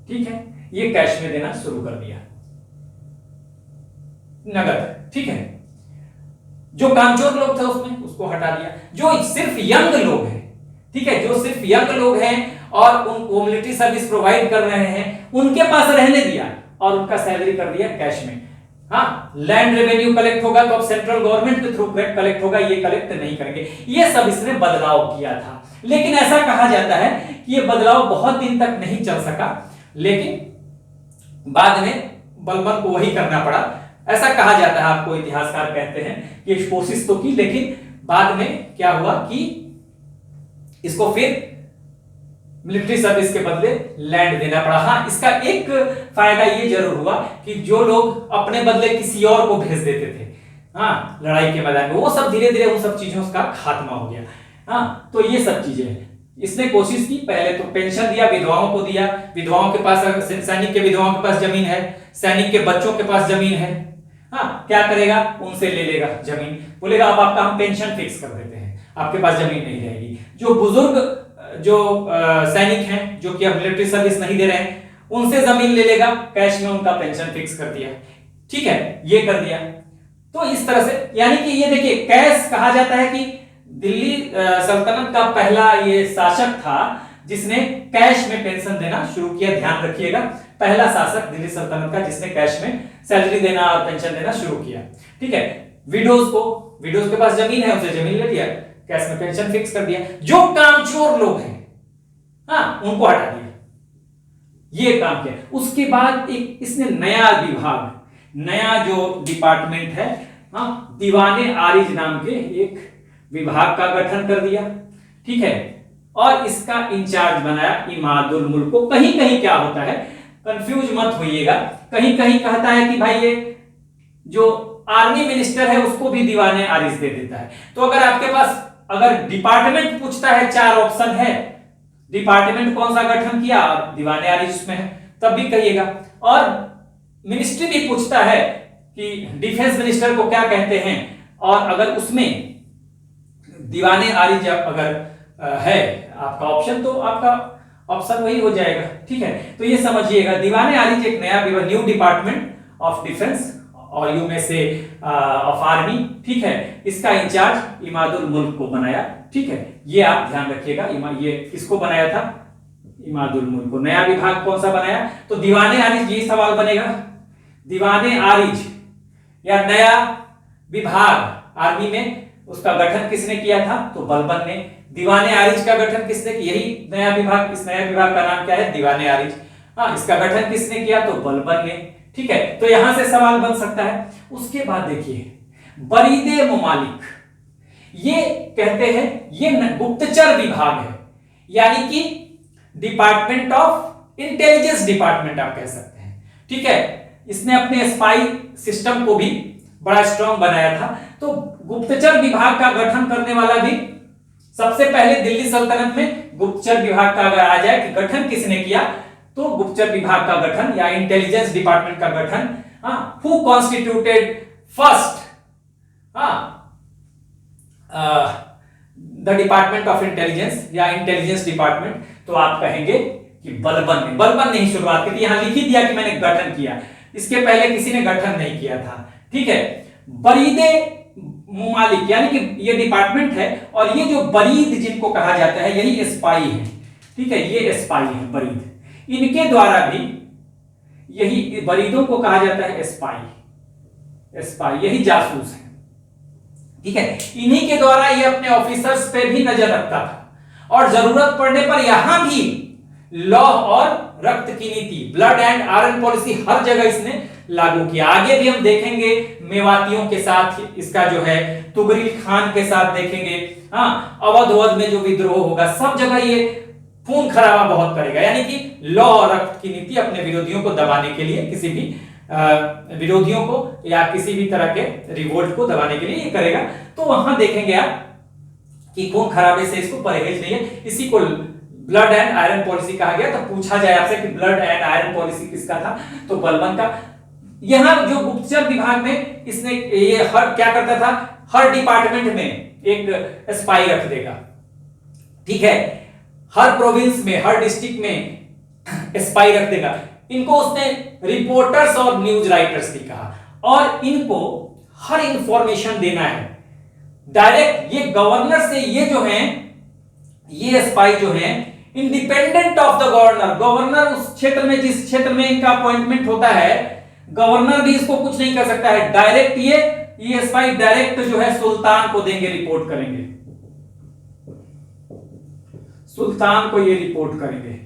ठीक है, ये कैश में देना शुरू कर दिया, नगद। ठीक है, जो कामचोर लोग थे उसमें उसको हटा दिया, जो सिर्फ यंग लोग हैं, ठीक है, जो सिर्फ यंग लोग हैं और उनको मिलिट्री सर्विस प्रोवाइड कर रहे हैं उनके पास रहने दिया और उनका सैलरी कर दिया कैश में। हाँ, लैंड रेवेन्यू कलेक्ट होगा तो अब सेंट्रल गवर्नमेंट के थ्रू कलेक्ट होगा, ये कलेक्ट नहीं करेंगे। ये सब इसने बदलाव किया था, लेकिन ऐसा कहा जाता है कि ये बदलाव बहुत दिन तक नहीं चल सका, लेकिन बाद में बलबन को वही करना पड़ा, ऐसा कहा जाता है। आपको इतिहासकार कहते हैं कि कोशिश तो की, लेकिन बाद में क्या हुआ कि इसको फिर मिलिट्री सर्विस के बदले लैंड देना पड़ा। हाँ, इसका एक फायदा ये जरूर हुआ कि जो लोग अपने बदले किसी और को भेज देते थे, हाँ, लड़ाई के मैदान में, वो सब धीरे धीरे उन सब चीजों का खात्मा हो गया। हाँ, तो ये सब चीजें हैं। इसने कोशिश की, पहले तो पेंशन दिया, विधवाओं को दिया, विधवाओं के पास, सैनिक के विधवाओं के पास जमीन है, सैनिक के बच्चों के पास जमीन है, हाँ, क्या करेगा, उनसे ले लेगा जमीन, बोलेगा अब आपका हम पेंशन फिक्स कर देते हैं, आपके पास जमीन नहीं रहेगी। जो बुजुर्ग जो सैनिक हैं जो कि अब मिलिट्री सर्विस नहीं दे रहे हैं, उनसे जमीन ले लेगा, कैश में उनका पेंशन फिक्स कर दिया। ठीक है, ये कर दिया। तो इस तरह से, यानी कि ये देखिए, कैश कहा जाता है कि दिल्ली सल्तनत का पहला ये शासक था जिसने कैश में पेंशन देना शुरू किया। ध्यान रखिएगा, पहला शासक दिल्ली सल्तनत का जिसने कैश में सैलरी देना और पेंशन देना शुरू किया। ठीक है, विडोज के पास जमीन है, उसे जमीन ले लिया, कैश में पेंशन फिक्स कर दिया। जो कामचोर लोग हैं, हाँ, उनको हटा दिया, ये काम किया। उसके बाद एक इसने नया विभाग, नया जो डिपार्टमेंट है, हाँ, दीवाने आरिज नाम के एक विभाग का गठन कर दिया। ठीक है, और इसका इंचार्ज बनाया इमादुल मुल्क को। कहीं कहीं क्या होता है, कंफ्यूज मत होइएगा, कहीं कहीं कहता है कि भाई ये जो आर्मी मिनिस्टर है उसको भी दीवाने आरिज दे देता है। तो अगर आपके पास अगर डिपार्टमेंट पूछता है, 4 ऑप्शन है, डिपार्टमेंट कौन सा गठन किया, दीवाने आरिज उसमें है, तब भी कहिएगा। और मिनिस्ट्री भी पूछता है कि डिफेंस मिनिस्टर को क्या कहते हैं, और अगर उसमें दीवाने आरिज अगर है आपका ऑप्शन, तो आपका ऑप्शन वही हो जाएगा। ठीक है, तो ये समझिएगा, दीवाने आरिज एक नया न्यू डिपार्टमेंट ऑफ डिफेंस और यू में से ऑफ आर्मी, ठीक है, इसका इंचार्ज इमादुल मुल्क को बनाया। ठीक है, ये आप ध्यान रखिएगा, ये किसको बनाया था, इमादुल मुल्क को। नया विभाग कौन सा बनाया, तो दीवाने आरिज, ये सवाल बनेगा, दीवाने आरिज या नया विभाग आर्मी में उसका गठन किसने किया था, तो बलबन ने। दीवाने आरिज का गठन किसने, यही नया विभाग, इस नया विभाग का नाम क्या है, दीवाने आरिज। हाँ, इसका गठन किसने किया, तो बलबन ने। ठीक है, तो यहां से सवाल बन सकता है। उसके बाद देखिए बरीदे मुमालिक, ये कहते हैं ये गुप्तचर विभाग है, यानी कि डिपार्टमेंट ऑफ इंटेलिजेंस डिपार्टमेंट आप कह सकते हैं। ठीक है, इसने अपने स्पाई सिस्टम को भी बड़ा स्ट्रांग बनाया था। तो गुप्तचर विभाग का गठन करने वाला भी सबसे पहले दिल्ली सल्तनत में गुप्तचर विभाग का अगर आ जाए कि गठन किसने किया, तो गुप्तचर विभाग का गठन या इंटेलिजेंस डिपार्टमेंट का गठन, who constituted first the department of intelligence या इंटेलिजेंस डिपार्टमेंट, तो आप कहेंगे कि बलबन ने। बलबन ने ही शुरुआत की थी, यहां लिख ही दिया कि मैंने गठन किया, इसके पहले किसी ने गठन नहीं किया था। ठीक है, बरीदे मुमालिक यानी कि ये डिपार्टमेंट है, और ये जो बरीद जिनको कहा जाता है यही स्पाई है। ठीक है, ये स्पाई है बरीद, इनके द्वारा भी, यही बरीदों को कहा जाता है स्पाई, स्पाई यही जासूस है। ठीक है, इन्हीं के द्वारा ये अपने ऑफिसर्स पे भी नजर रखता था, और जरूरत पड़ने पर यहां भी लॉ और रक्त की नीति, ब्लड एंड आयरन पॉलिसी हर जगह इसने लागू किया। आगे भी हम देखेंगे मेवातियों के साथ इसका जो है, तुगरिल खान के साथ देखेंगे, हाँ, अवध में जो विद्रोह होगा, सब जगह ये खून खराबा बहुत करेगा, यानी कि लॉ और रक्त की नीति अपने विरोधियों को दबाने के लिए, किसी भी विरोधियों को या किसी भी तरह के रिवोल्ट को दबाने के लिए ये करेगा। तो वहां देखेंगे आप कि खून खराबे से इसको परहेज नहीं है, इसी को ब्लड एंड आयरन पॉलिसी कहा गया। तो पूछा जाए आपसे कि ब्लड एंड आयरन पॉलिसी किसका था, तो बलबन का। यहां जो गुप्तचर विभाग में इसने ये हर क्या करता था, हर डिपार्टमेंट में एक स्पाई रख देगा। ठीक है, हर प्रोविंस में, हर डिस्ट्रिक्ट में स्पाई रख देगा। इनको उसने रिपोर्टर्स और न्यूज राइटर्स भी कहा, और इनको हर इंफॉर्मेशन देना है डायरेक्ट। ये गवर्नर से, ये जो हैं, ये स्पाई जो हैं, independent of the governor, governor उस क्षेत्र में, जिस क्षेत्र में इनका अपॉइंटमेंट होता है, गवर्नर भी इसको कुछ नहीं कर सकता है। डायरेक्ट ये स्पाई डायरेक्ट जो है सुल्तान को देंगे, रिपोर्ट करेंगे, सुल्तान को ये रिपोर्ट करेंगे।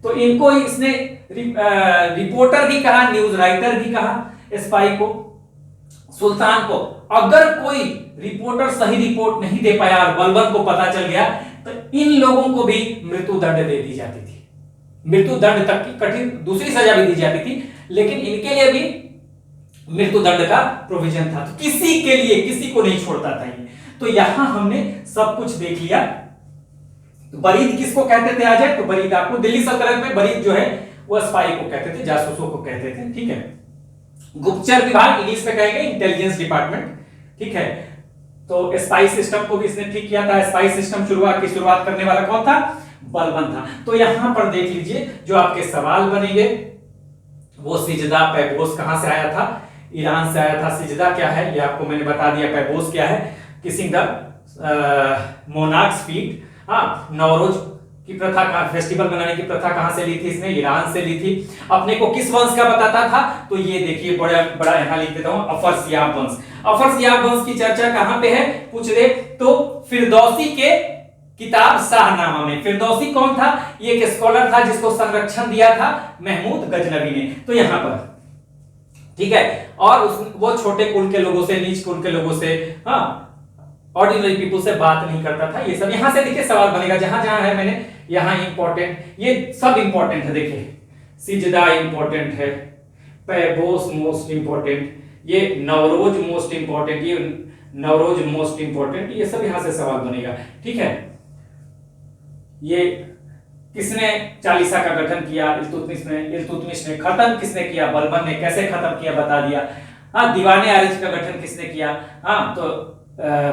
तो इनको इसने रिपोर्टर भी कहा, न्यूज राइटर भी कहा, स्पाई को, सुल्तान को। अगर कोई रिपोर्टर सही रिपोर्ट नहीं दे पाया और बलबन को पता चल गया, तो इन लोगों को भी मृत्यु दंड दे दी जाती थी, मृत्यु दंड तक की कठिन दूसरी सजा भी दी जाती थी, लेकिन इनके लिए भी मृत्यु दंड का प्रोविजन था। तो किसी के लिए, किसी को नहीं छोड़ता था ये। तो यहां हमने सब कुछ देख लिया। तो बरीद किसको कहते थे आ जाए, तो बरीद आपको दिल्ली सल्तनत में बरीद जो है वो स्पाई को कहते थे, जासूसों को कहते थे। ठीक है, गुप्तचर विभाग इंग्लिश में कहेंगे इंटेलिजेंस डिपार्टमेंट। ठीक है, तो स्पाई सिस्टम को भी इसने ठीक किया था। स्पाई सिस्टम शुरुआत करने वाला कौन था, बलबन था। तो यहां पर देख लीजिए जो आपके सवाल बनेंगे, वो सिजदा पैबोस कहां से आया था, ईरान से आया था। सिजदा क्या है ये आपको मैंने बता दिया, पैबोस क्या है, किसिंग द मोनार्क्स फीट। हाँ, नौरोज की प्रथा का फेस्टिवल मनाने की प्रथा कहां से ली थी इसने, ईरान से ली थी। अपने को किस वंश का बताता था, तो ये देखिए बड़ा बड़ा यहां लिख देता हूं, अफरसियाब वंश। अफरसियाब वंश की चर्चा कहां पे है पूछ दे, तो फिरदौसी के किताब शाहनामा में। फिरदौसी कौन था, ये एक स्कॉलर था जिसको संरक्षण दिया था महमूद गजनवी ने। तो यहां पर ठीक है, और वो छोटे कुल के लोगों से, नीच कुल के लोगों से, हाँ, ऑर्डिनरी पीपल से बात नहीं करता था। ये सब यहां से देखिए सवाल बनेगा, जहां जहां है मैंने यहां इंपॉर्टेंट, ये सब इंपॉर्टेंट है। देखिए सिजदा इंपॉर्टेंट है, पैबोस मोस्ट इंपॉर्टेंट, ये नवरोज मोस्ट इंपॉर्टेंट, ये नवरोज मोस्ट इंपॉर्टेंट, ये सब यहां से सवाल बनेगा। ठीक है, ये किसने चालीसा का गठन किया? इल्तुतमिश ने। खत्म किसने किया? बलबन ने। कैसे खत्म किया बता दिया। हाँ, दीवाने आरिज का गठन किसने किया? हाँ, तो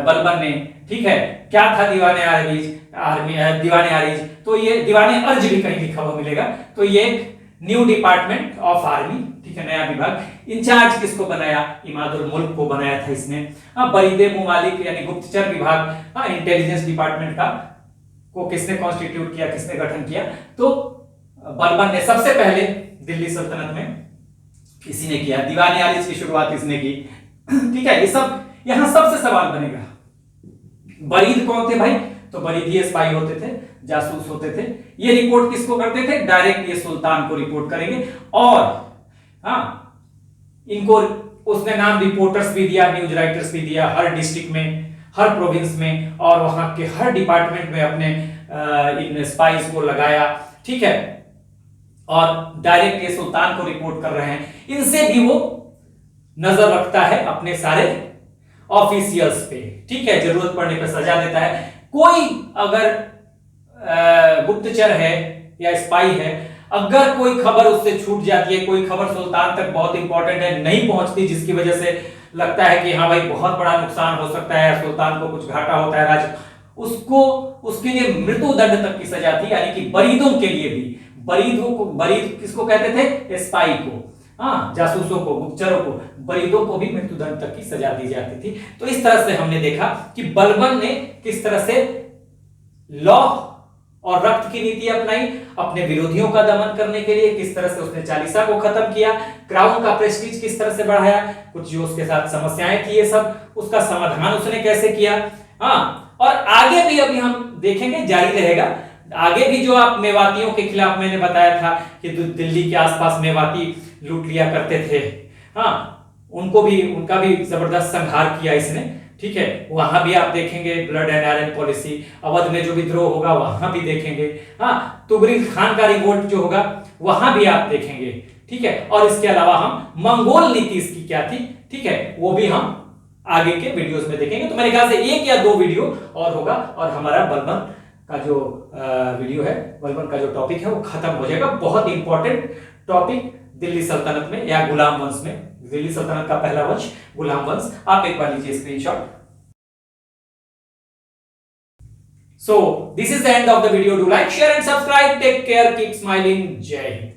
बलबन ने। ठीक है, क्या था दीवाने आरिज? दीवाने आरिज, तो ये दीवाने अर्ज भी कहीं लिखा हुआ मिलेगा। तो ये न्यू डिपार्टमेंट ऑफ आर्मी, ठीक है, नया विभाग। इंचार्ज किसको बनाया? इमादुल मुल्क को बनाया था इसने। हाँ, बरीदे मुमालिक यानी गुप्तचर विभाग, हाँ, इंटेलिजेंस डिपार्टमेंट का को किसने कॉन्स्टिट्यूट किया, किसने गठन किया? तो बलबन ने सबसे पहले दिल्ली सल्तनत में किसी ने किया। दीवाने आरिज की शुरुआत इसने की। ठीक है, ये सब यहां सबसे सवाल बनेगा। बरीद कौन थे भाई? तो बरीदी स्पाई होते थे, जासूस होते थे। ये रिपोर्ट किसको करते थे? डायरेक्ट ये सुल्तान को रिपोर्ट करेंगे। और हाँ, इनको उसने नाम रिपोर्टर्स भी दिया, न्यूज राइटर्स भी दिया, हर डिस्ट्रिक्ट में, हर प्रोविंस में और वहां के हर डिपार्टमेंट में अपने इन स्पाइस को लगाया। ठीक है, और डायरेक्ट ये सुल्तान को रिपोर्ट कर रहे हैं। इनसे भी वो नजर रखता है अपने सारे ऑफिशियल्स पे। ठीक है, जरूरत पड़ने पर सजा देता है। कोई अगर गुप्तचर है या स्पाई है, अगर कोई खबर उससे छूट जाती है, कोई खबर सुल्तान तक बहुत इंपॉर्टेंट है, नहीं पहुंचती, जिसकी वजह से लगता है कि हाँ भाई बहुत बड़ा नुकसान हो सकता है, सुल्तान को कुछ घाटा होता है राज्य, उसको उसके लिए मृत्यु दंड तक की सजा थी। यानी कि बरीदों के लिए भी, बरीद किसको कहते थे? स्पाई को, हाँ, जासूसों को, गुप्तचरों को, बरीदों को भी मृत्यु दंड तक की सजा दी जाती थी। तो इस तरह से हमने देखा कि बलबन ने किस तरह से लॉ और रक्त की नीति अपनाई अपने विरोधियों का दमन करने के लिए। किस तरह से उसने चालीसा को खत्म किया, क्राउन का प्रेस्टीज किस तरह से बढ़ाया, कुछ जो उसके साथ समस्याएं थी ये सब, उसका समाधान उसने कैसे किया। हाँ, और आगे भी अभी हम देखेंगे, जारी रहेगा। आगे भी जो आप मेवातियों के खिलाफ मैंने बताया था कि दिल्ली के आसपास मेवाती लूट लिया करते थे, हाँ, उनका भी जबरदस्त संहार किया इसने। ठीक है, वहां भी आप देखेंगे blood and iron policy. Awadh में जो विद्रोह होगा वहां भी देखेंगे। हाँ, तुगरिल खान का रिवोल्ट जो होगा वहां भी आप देखेंगे। ठीक है, और इसके अलावा हम मंगोल नीति इसकी क्या थी, ठीक है, वो भी हम आगे के वीडियोस में देखेंगे। तो मेरे ख्याल से 1 या 2 वीडियो और होगा और हमारा बलबन का जो वीडियो है, बलबन का जो टॉपिक है वो खत्म हो जाएगा। बहुत इंपॉर्टेंट टॉपिक दिल्ली सल्तनत में या गुलाम वंश में, दिल्ली सल्तनत का पहला वंश गुलाम वंश। आप एक बार लीजिए screenshot. So this is the end of the video. Do like, share and subscribe. Take care. Keep smiling. Jai Hind.